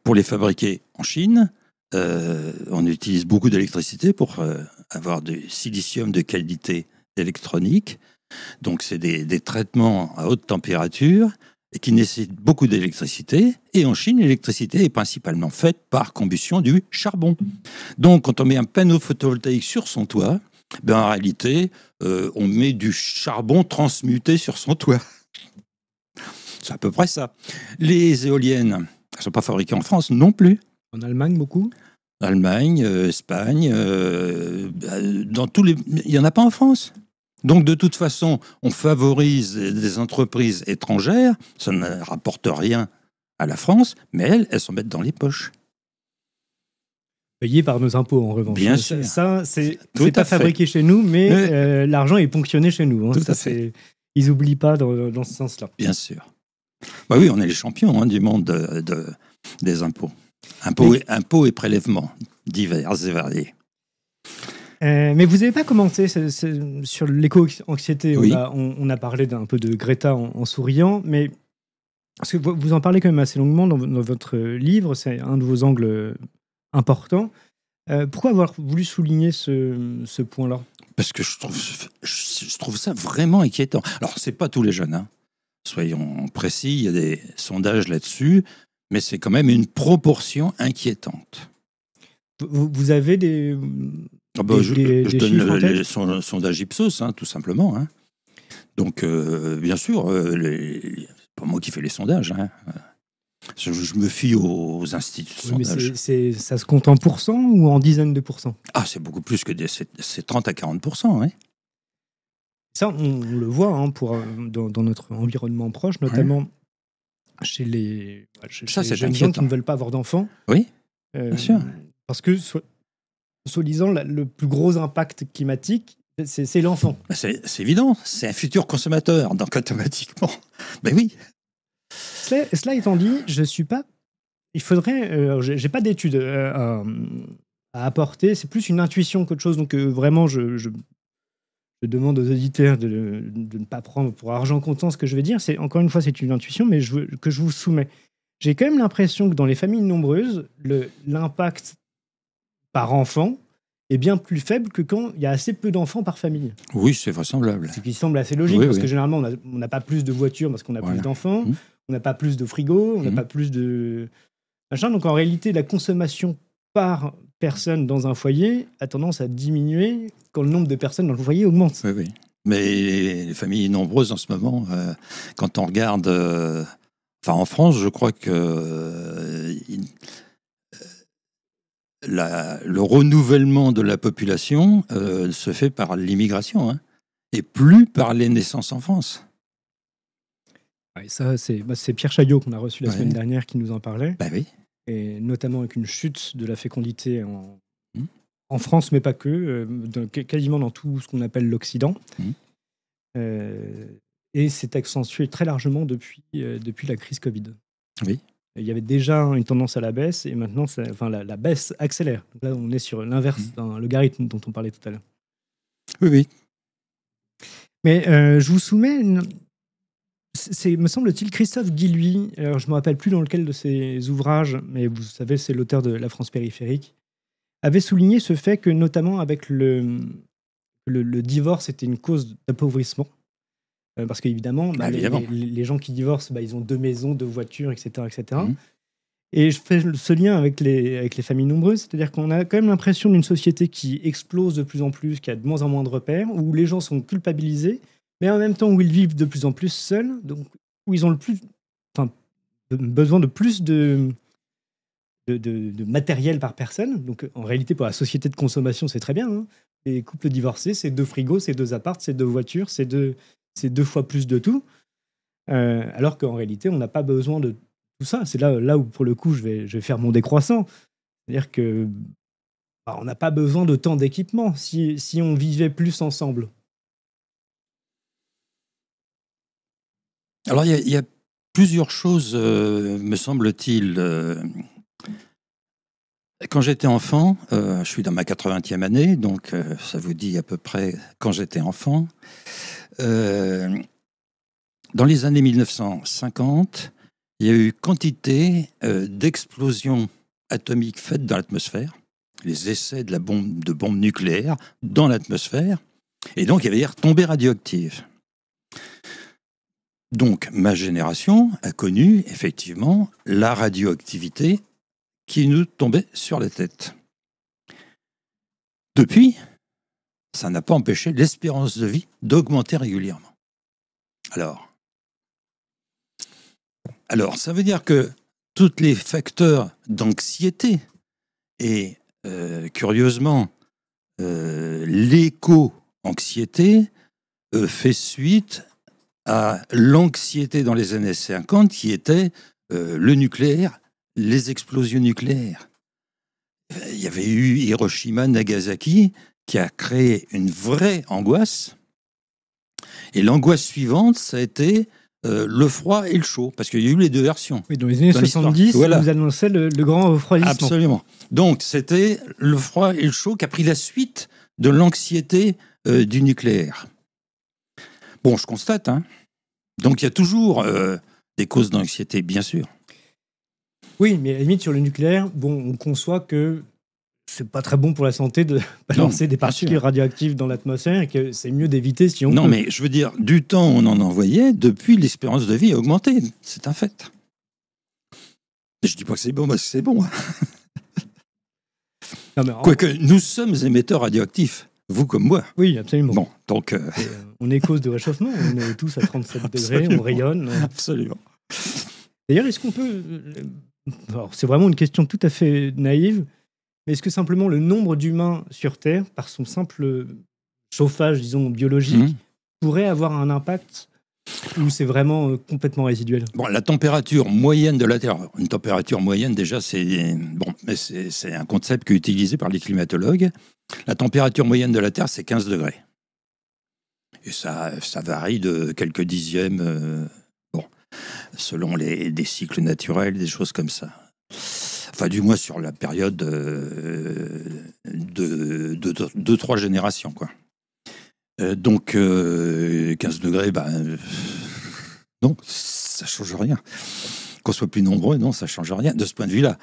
Pour les fabriquer en Chine, on utilise beaucoup d'électricité pour avoir du silicium de qualité électronique. Donc, c'est des traitements à haute température et qui nécessitent beaucoup d'électricité. Et en Chine, l'électricité est principalement faite par combustion du charbon. Donc, quand on met un panneau photovoltaïque sur son toit, ben, en réalité, on met du charbon transmuté sur son toit. C'est à peu près ça. Les éoliennes, elles ne sont pas fabriquées en France non plus. En Allemagne, beaucoup. Allemagne, Espagne, dans tous les... il n'y en a pas en France. Donc, de toute façon, on favorise des entreprises étrangères, ça ne rapporte rien à la France, mais elles s'en mettent dans les poches. Payé par nos impôts, en revanche. Bien sûr. Ça, c'est Tout pas à fait. fabriqué chez nous, mais l'argent est ponctionné chez nous. Hein. Tout Ça, à fait. Ils n'oublient pas dans ce sens-là. Bien sûr. Bah oui, on est les champions du monde des impôts. Impôts et prélèvements divers et variés. Mais vous n'avez pas commenté sur l'éco-anxiété. Oui. On a parlé d'un peu de Greta en souriant, mais parce que vous en parlez quand même assez longuement dans votre livre, c'est un de vos angles importants. Pourquoi avoir voulu souligner ce point-là? Parce que je trouve ça vraiment inquiétant. Alors, c'est pas tous les jeunes, hein. Soyons précis, il y a des sondages là-dessus, mais c'est quand même une proportion inquiétante. Vous avez des... Je donne chiffres en tête les sondages Ipsos, hein, tout simplement. Hein. Donc, bien sûr, c'est pas moi qui fais les sondages. Hein. Je me fie aux instituts de Oui, sondage. mais ça se compte en pourcents ou en dizaines de pourcents? Ah, c'est beaucoup plus que c'est 30 à 40%. Hein. Ça, on le voit hein, dans notre environnement proche, notamment chez les c'est jeunes gens qui inquiétant. ne veulent pas avoir d'enfants. Oui, bien sûr. Parce que, soi-disant, le plus gros impact climatique, c'est l'enfant. C'est évident, c'est un futur consommateur, donc automatiquement. Ben oui. Cela étant dit, je suis pas. Il faudrait. J'ai pas d'études à apporter. C'est plus une intuition qu'autre chose. Donc vraiment, je demande aux auditeurs de ne pas prendre pour argent comptant ce que je vais dire. C'est encore une fois, c'est une intuition, mais que je vous soumets. J'ai quand même l'impression que dans les familles nombreuses, l'impact par enfant est bien plus faible que quand il y a assez peu d'enfants par famille. Oui, c'est vraisemblable. Ce qui semble assez logique, Oui, parce oui. que généralement, on n'a pas plus de voitures parce qu'on a Voilà. plus d'enfants, Mmh. on n'a pas plus de frigo, on n'a pas plus de... machin. Donc en réalité, la consommation par personne dans un foyer a tendance à diminuer quand le nombre de personnes dans le foyer augmente. Oui, oui. Mais les familles nombreuses en ce moment, quand on regarde... Enfin, en France, je crois que le renouvellement de la population se fait par l'immigration, hein, et plus par les naissances en France. Ouais, ça, c'est Pierre Chaillot qu'on a reçu la Ouais. semaine dernière qui nous en parlait, Ben oui. et notamment avec une chute de la fécondité en France, mais pas que, quasiment dans tout ce qu'on appelle l'Occident. Et c'est accentué très largement depuis la crise Covid. Oui. Il y avait déjà une tendance à la baisse, et maintenant, la baisse accélère. Donc là, on est sur l'inverse d'un logarithme dont on parlait tout à l'heure. Oui, oui. Mais je vous soumets, c'est, me semble-t-il, Christophe Guilluy, alors je ne me rappelle plus dans lequel de ses ouvrages, mais vous savez, c'est l'auteur de La France périphérique, avait souligné ce fait que, notamment avec le divorce, était une cause d'appauvrissement. Parce qu'évidemment, les gens qui divorcent, ils ont 2 maisons, 2 voitures, etc. etc. Et je fais ce lien avec les familles nombreuses, c'est-à-dire qu'on a quand même l'impression d'une société qui explose de plus en plus, qui a de moins en moins de repères, où les gens sont culpabilisés, mais en même temps où ils vivent de plus en plus seuls, donc où ils ont besoin de plus de matériel par personne. Donc en réalité, pour la société de consommation, c'est très bien. Hein. Les couples divorcés, c'est 2 frigos, c'est 2 apparts, c'est 2 voitures, c'est 2 fois plus de tout. Alors qu'en réalité, on n'a pas besoin de tout ça. C'est là où, pour le coup, je vais faire mon décroissant. C'est-à-dire que on n'a pas besoin de tant d'équipements si on vivait plus ensemble. Alors, il y a plusieurs choses, me semble-t-il, quand j'étais enfant, je suis dans ma 80e année, donc ça vous dit à peu près quand j'étais enfant. Dans les années 1950, il y a eu quantité d'explosions atomiques faites dans l'atmosphère, les essais de bombes nucléaires dans l'atmosphère, et donc il y avait des retombées radioactives. Donc ma génération a connu effectivement la radioactivité qui nous tombait sur la tête. Depuis, ça n'a pas empêché l'espérance de vie d'augmenter régulièrement. Alors, ça veut dire que tous les facteurs d'anxiété et, curieusement, l'éco-anxiété fait suite à l'anxiété dans les années 50 qui était le nucléaire, les explosions nucléaires. Il y avait eu Hiroshima, Nagasaki, qui a créé une vraie angoisse. Et l'angoisse suivante, ça a été le froid et le chaud, parce qu'il y a eu les deux versions. Oui, dans les années 70, voilà. Vous annoncez le grand refroidissement. Absolument. Donc, c'était le froid et le chaud qui a pris la suite de l'anxiété du nucléaire. Bon, je constate, hein. Donc, il y a toujours des causes d'anxiété, bien sûr. Oui, mais à la limite, sur le nucléaire, bon, on conçoit que c'est pas très bon pour la santé de balancer des particules radioactives dans l'atmosphère et que c'est mieux d'éviter si on peut. Non, mais je veux dire, du temps où on en envoyait, depuis, l'espérance de vie a augmenté. C'est un fait. Je dis pas que c'est bon, parce que c'est bon. Quoique, nous sommes émetteurs radioactifs, vous comme moi. Oui, absolument. Bon, donc... on est cause de réchauffement, on est tous à 37 degrés, on rayonne. Absolument. D'ailleurs, est-ce qu'on peut... Alors, c'est vraiment une question tout à fait naïve, mais est-ce que simplement le nombre d'humains sur Terre, par son simple chauffage, disons, biologique, pourrait avoir un impact ou c'est vraiment complètement résiduel? Bon, la température moyenne de la Terre, une température moyenne déjà, c'est un concept qui est utilisé par les climatologues. La température moyenne de la Terre, c'est 15 degrés. Et ça varie de quelques dixièmes, selon des cycles naturels, des choses comme ça. Enfin, du moins sur la période de 2-3 générations, quoi. Donc, 15 degrés, non, ça ne change rien. Qu'on soit plus nombreux, non, ça ne change rien de ce point de vue-là.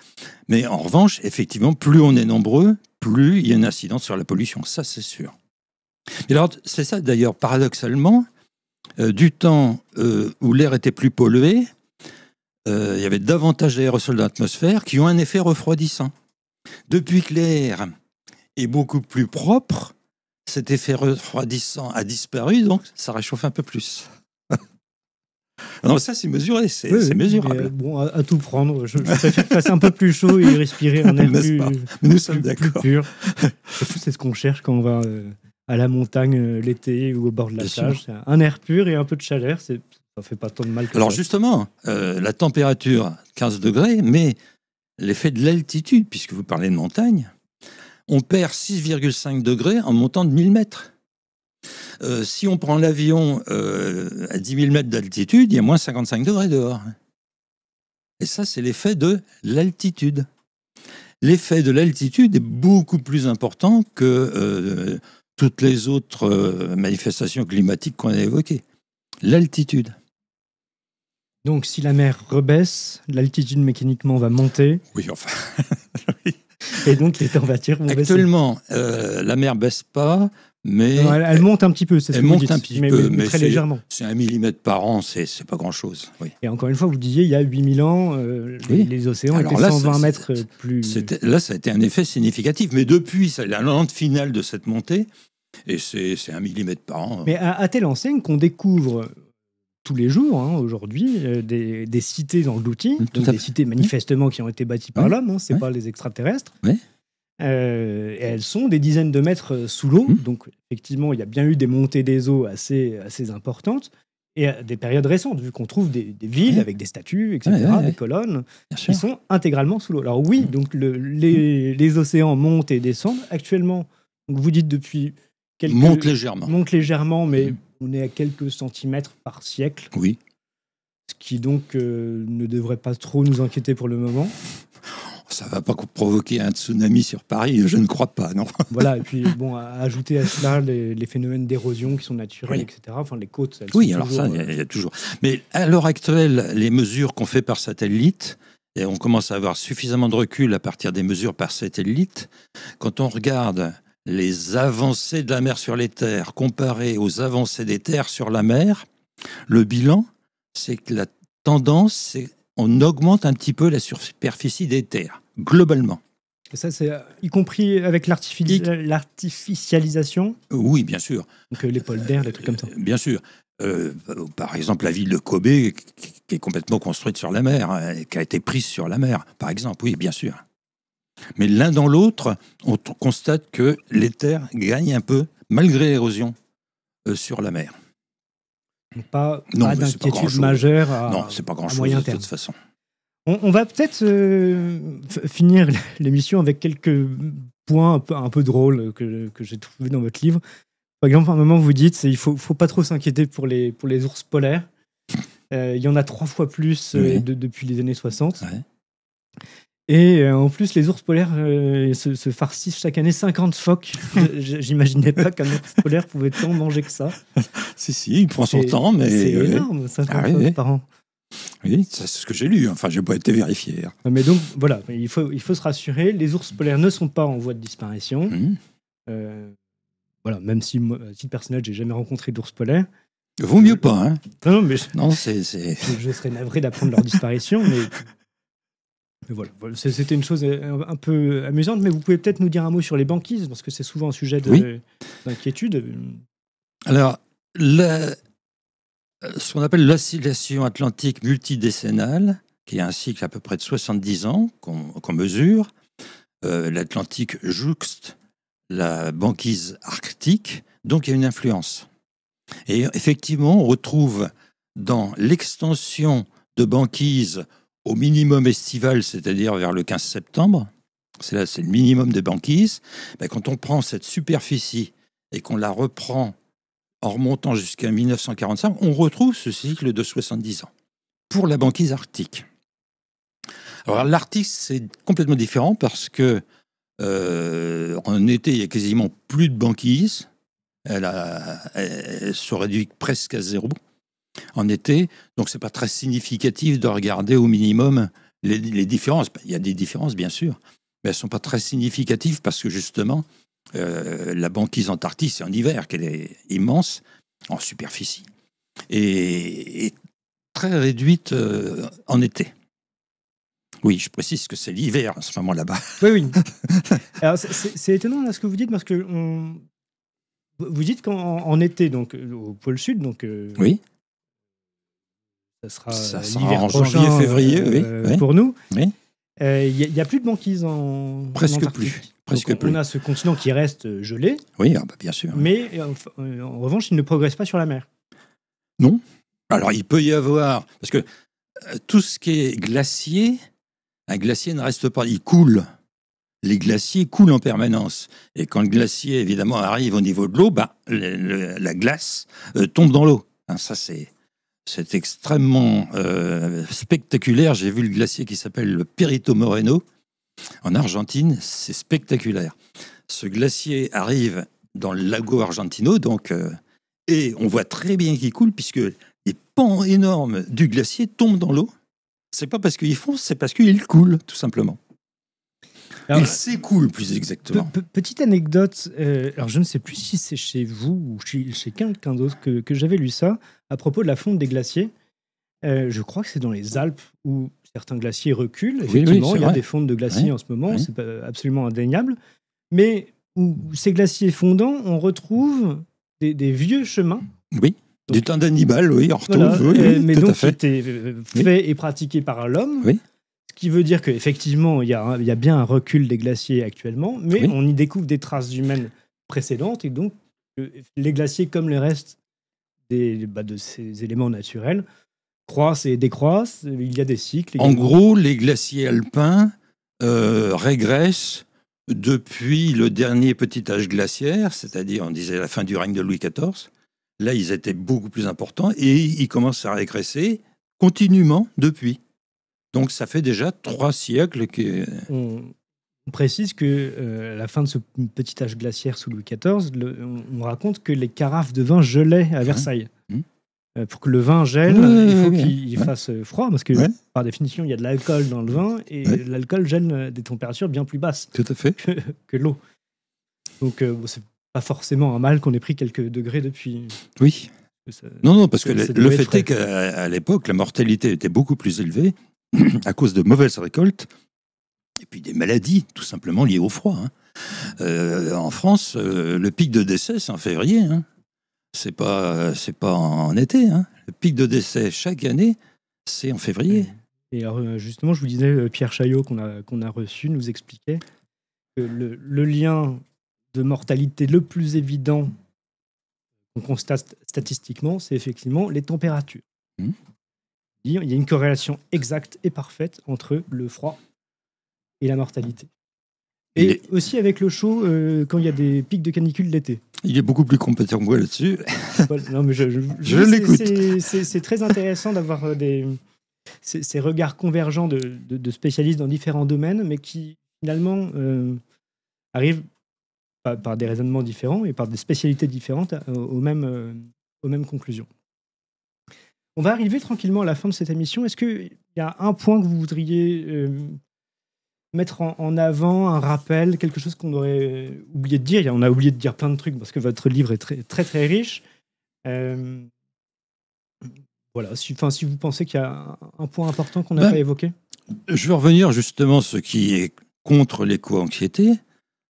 Mais en revanche, effectivement, plus on est nombreux, plus il y a une incidence sur la pollution. Ça, c'est sûr. Et alors, c'est ça, d'ailleurs, paradoxalement, du temps où l'air était plus pollué, il y avait davantage d'aérosols dans l'atmosphère qui ont un effet refroidissant. Depuis que l'air est beaucoup plus propre, cet effet refroidissant a disparu, donc ça réchauffe un peu plus. Non, ça, c'est mesuré, c'est mesurable. Bon, à tout prendre, je préfère passer un peu plus chaud et respirer un air Nous sommes d'accord. Plus pur. C'est ce qu'on cherche quand on va à la montagne l'été ou au bord de la plage. C'est un air pur et un peu de chaleur, ça ne fait pas tant de mal que ça. Alors justement, la température, 15 degrés, mais l'effet de l'altitude, puisque vous parlez de montagne, on perd 6,5 degrés en montant de 1000 mètres. Si on prend l'avion à 10 000 mètres d'altitude, il y a moins 55 degrés dehors. Et ça, c'est l'effet de l'altitude. L'effet de l'altitude est beaucoup plus important que toutes les autres manifestations climatiques qu'on a évoquées. L'altitude. Donc, si la mer rebaisse, l'altitude mécaniquement va monter. Oui, enfin... oui. Et donc, les températures vont baisser. Actuellement, la mer ne baisse pas, mais... Non, elle monte un petit peu, c'est ce que vous dites. Elle monte un petit peu, mais très légèrement. C'est 1 millimètre par an, c'est pas grand-chose. Oui. Et encore une fois, vous disiez, il y a 8000 ans, les océans étaient 120 mètres plus... Là, ça a été un effet significatif, mais depuis, c'est la lente finale de cette montée, et c'est 1 millimètre par an. Mais à telle enseigne qu'on découvre tous les jours, aujourd'hui, des cités dans l'outil, donc des cités manifestement qui ont été bâties par l'homme, c'est pas les extraterrestres. Oui. Et elles sont des dizaines de mètres sous l'eau, donc effectivement, il y a bien eu des montées des eaux assez importantes, et à des périodes récentes, vu qu'on trouve des villes avec des statues, etc., des colonnes, qui sont intégralement sous l'eau. Alors oui, donc les océans montent et descendent. Actuellement, donc vous dites depuis... Monte légèrement, mais on est à quelques centimètres par siècle. Oui. Ce qui donc ne devrait pas trop nous inquiéter pour le moment. Ça ne va pas provoquer un tsunami sur Paris, je ne crois pas, non. Voilà, et puis bon, à ajouter à cela les phénomènes d'érosion qui sont naturels, Oui. etc. Enfin, les côtes, elles Oui, sont alors toujours, ça, il y a toujours. Mais à l'heure actuelle, les mesures qu'on fait par satellite, et on commence à avoir suffisamment de recul à partir des mesures par satellite, quand on regarde les avancées de la mer sur les terres comparées aux avancées des terres sur la mer, le bilan, c'est que la tendance, c'est on augmente un petit peu la superficie des terres, globalement. Et ça, c'est y compris avec l'artificialisation, Oui, bien sûr. donc les polders, les trucs comme ça. Bien sûr. Par exemple, la ville de Kobe, qui est complètement construite sur la mer, qui a été prise sur la mer, par exemple, oui, bien sûr. Mais l'un dans l'autre, on constate que les terres gagnent un peu, malgré l'érosion, sur la mer. Donc pas Non, mais c'est pas d'inquiétude grand-chose. majeure Non, c'est pas à grand-chose moyen de terme. toute façon. On va peut-être finir l'émission avec quelques points un peu drôles que j'ai trouvés dans votre livre. Par exemple, à un moment, vous dites il faut pas trop s'inquiéter pour les ours polaires. Il y en a 3 fois plus Oui. depuis les années 60. Ouais. Et en plus, les ours polaires se farcissent chaque année 50 phoques. J'imaginais pas qu'un ours polaire pouvait tant manger que ça. Si, il prend son temps, mais... C'est oui. énorme, 50 Ah oui, phoques oui. par an. Oui, c'est ce que j'ai lu. Enfin, je n'ai pas été vérifié. Mais donc, voilà, il faut se rassurer, les ours polaires ne sont pas en voie de disparition. Voilà, même si, moi, à titre personnel, j'ai jamais rencontré d'ours polaires. Vaut mieux pas, hein. Non, mais Non, c'est... je serais navré d'apprendre leur disparition, mais voilà, c'était une chose un peu amusante. Mais vous pouvez peut-être nous dire un mot sur les banquises, parce que c'est souvent un sujet d'inquiétude. Alors, ce qu'on appelle l'oscillation atlantique multidécennale, qui est un cycle à peu près de 70 ans qu'on mesure, l'Atlantique jouxte la banquise arctique, donc il y a une influence. Et effectivement, on retrouve dans l'extension de banquise au minimum estival, c'est-à-dire vers le 15 septembre, c'est le minimum de banquise, quand on prend cette superficie et qu'on la reprend en remontant jusqu'à 1945, on retrouve ce cycle de 70 ans pour la banquise arctique. Alors l'Arctique, c'est complètement différent parce que en été, il y a quasiment plus de banquise. Elle se réduit presque à zéro en été. Donc, ce n'est pas très significatif de regarder au minimum les différences. Il y a des différences, bien sûr, mais elles ne sont pas très significatives parce que, justement, la banquise antarctique, c'est en hiver qu'elle est immense en superficie et très réduite en été. Oui, je précise que c'est l'hiver à ce moment là-bas. Oui. Alors, c'est étonnant là, ce que vous dites, parce que vous dites qu'en été, donc au pôle sud, donc oui. ça sera l'hiver en prochain, janvier, février, pour nous. Oui. Il n'y a plus de banquise en Presque Antarctique. plus. Donc, on a ce continent qui reste gelé, Oui, bien sûr. mais en revanche, il ne progresse pas sur la mer. Non. Alors, il peut y avoir... Parce que tout ce qui est glacier, un glacier ne reste pas, il coule. Les glaciers coulent en permanence. Et quand le glacier, évidemment, arrive au niveau de l'eau, la glace tombe dans l'eau. Ça, c'est extrêmement spectaculaire. J'ai vu le glacier qui s'appelle le Perito Moreno en Argentine. C'est spectaculaire. Ce glacier arrive dans le lago Argentino, donc, et on voit très bien qu'il coule, puisque les pans énormes du glacier tombent dans l'eau. C'est pas parce qu'ils fondent, c'est parce qu'ils coulent, tout simplement. Il s'écoule, plus exactement. Petite anecdote, alors je ne sais plus si c'est chez vous ou chez quelqu'un d'autre que j'avais lu ça, à propos de la fonte des glaciers. Je crois que c'est dans les Alpes où certains glaciers reculent. Effectivement, il y a des fontes de glaciers en ce moment, c'est absolument indéniable. Mais où ces glaciers fondants, on retrouve des vieux chemins. Oui. Du temps d'Hannibal, oui, on retrouve. Voilà, mais donc qui était fait et pratiqué par l'homme. Oui. Ce qui veut dire qu'effectivement, il y a bien un recul des glaciers actuellement, mais on y découvre des traces humaines précédentes, et donc les glaciers, comme le reste de ces éléments naturels, croissent et décroissent. Il y a des cycles. En gros, les glaciers alpins régressent depuis le dernier petit âge glaciaire, c'est-à-dire, on disait, la fin du règne de Louis XIV. Là, ils étaient beaucoup plus importants et ils commencent à régresser continuellement depuis. Donc ça fait déjà 3 siècles que... On précise que à la fin de ce petit âge glaciaire sous Louis XIV, on raconte que les carafes de vin gelaient à Versailles. Pour que le vin gèle, il faut qu'il fasse froid, parce que par définition, il y a de l'alcool dans le vin, et l'alcool gèle des températures bien plus basses Tout à fait. que l'eau. Donc c'est pas forcément un mal qu'on ait pris quelques degrés depuis. Oui. Non, parce que le fait est qu'à l'époque, la mortalité était beaucoup plus élevée à cause de mauvaises récoltes et puis des maladies, tout simplement liées au froid. En France, le pic de décès, c'est en février. C'est pas en été. Le pic de décès chaque année, c'est en février. Et alors, justement, je vous disais, Pierre Chaillot, qu'on a reçu, nous expliquait que le lien de mortalité le plus évident qu'on constate statistiquement, c'est effectivement les températures. Il y a une corrélation exacte et parfaite entre le froid et la mortalité. Et aussi avec le chaud, quand il y a des pics de canicule l'été. Il est beaucoup plus compétent que moi là-dessus. Non, mais je l'écoute. C'est très intéressant d'avoir ces regards convergents de spécialistes dans différents domaines, mais qui finalement arrivent par des raisonnements différents et par des spécialités différentes aux mêmes conclusions. On va arriver tranquillement à la fin de cette émission. Est-ce qu'il y a un point que vous voudriez mettre en avant, un rappel, quelque chose qu'on aurait oublié de dire? On a oublié de dire plein de trucs parce que votre livre est très, très, très riche. Voilà, si vous pensez qu'il y a un point important qu'on n'a pas évoqué. Je veux revenir justement ce qui est contre l'éco-anxiété,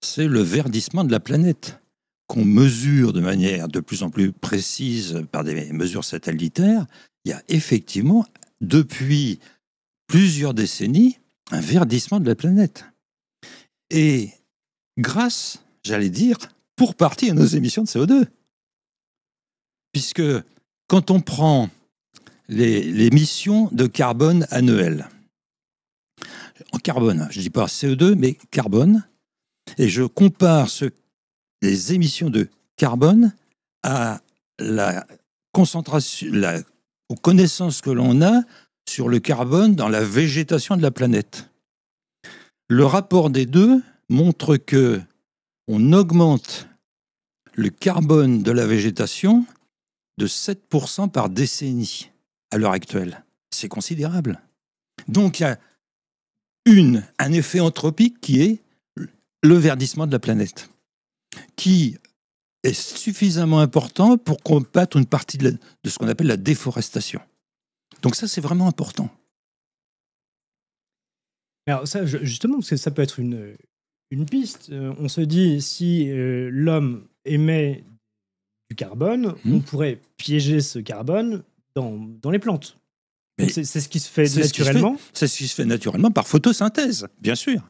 c'est le verdissement de la planète, qu'on mesure de manière de plus en plus précise par des mesures satellitaires. Il y a effectivement, depuis plusieurs décennies, un verdissement de la planète. Et grâce, j'allais dire, pour partie à nos émissions de CO2. Puisque quand on prend les émissions de carbone annuelles, en carbone, je ne dis pas CO2, mais carbone, et je compare les émissions de carbone à la concentration, aux connaissances que l'on a sur le carbone dans la végétation de la planète. Le rapport des deux montre que on augmente le carbone de la végétation de 7% par décennie à l'heure actuelle. C'est considérable. Donc il y a un effet anthropique qui est le verdissement de la planète, qui est suffisamment important pour combattre une partie de ce qu'on appelle la déforestation. Donc ça, c'est vraiment important. Alors ça, justement, parce que ça peut être une piste. On se dit, si l'homme émet du carbone, on pourrait piéger ce carbone dans les plantes. C'est ce qui se fait naturellement. C'est ce qui se fait naturellement par photosynthèse, bien sûr.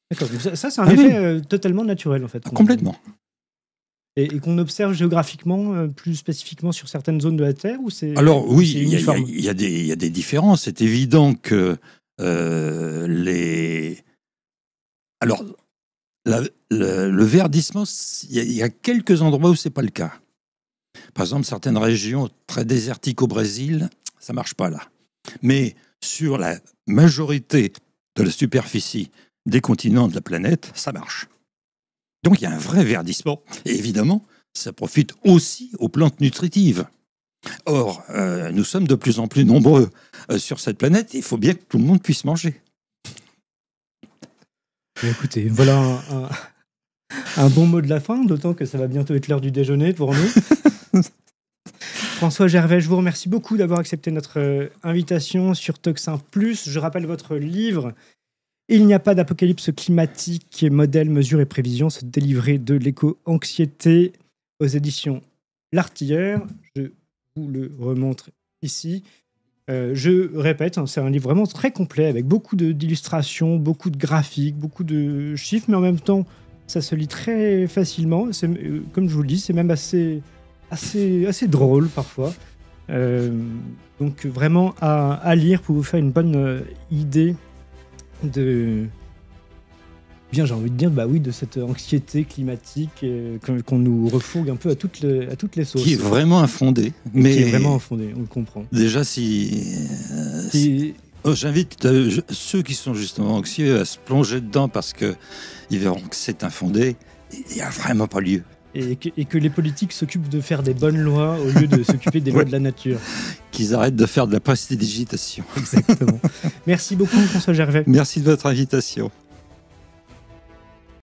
D'accord, ça c'est un effet totalement naturel en fait. Complètement. Et qu'on observe géographiquement, plus spécifiquement sur certaines zones de la Terre ou c'est... Alors oui, il y a des différences. C'est évident que le verdissement, il y a quelques endroits où ce n'est pas le cas. Par exemple, certaines régions très désertiques au Brésil, ça ne marche pas là. Mais sur la majorité de la superficie des continents de la planète, ça marche. Donc il y a un vrai verdissement. Et évidemment, ça profite aussi aux plantes nutritives. Or, nous sommes de plus en plus nombreux sur cette planète. Il faut bien que tout le monde puisse manger. Écoutez, voilà un bon mot de la fin, d'autant que ça va bientôt être l'heure du déjeuner pour nous. François Gervais, je vous remercie beaucoup d'avoir accepté notre invitation sur Toxin Plus. Je rappelle votre livre « Il n'y a pas d'apocalypse climatique, modèles, mesures et prévisions, se délivrer de l'éco-anxiété » aux éditions L'Artilleur. Je vous le remontre ici. Je répète, c'est un livre vraiment très complet avec beaucoup d'illustrations, beaucoup de graphiques, beaucoup de chiffres, mais en même temps, ça se lit très facilement. Comme je vous le dis, c'est même assez drôle parfois. Donc vraiment à lire pour vous faire une bonne idée de... Bien, j'ai envie de dire, de cette anxiété climatique qu'on nous refourgue un peu à toutes les sauces. Qui est vraiment infondée. Qui est vraiment infondée, on le comprend. Déjà, J'invite ceux qui sont justement anxieux à se plonger dedans parce qu'ils verront que c'est infondé. Il n'y a vraiment pas lieu. Et que les politiques s'occupent de faire des bonnes lois au lieu de s'occuper des lois de la nature. Qu'ils arrêtent de faire de la prestidigitation. Exactement. Merci beaucoup, François Gervais. Merci de votre invitation.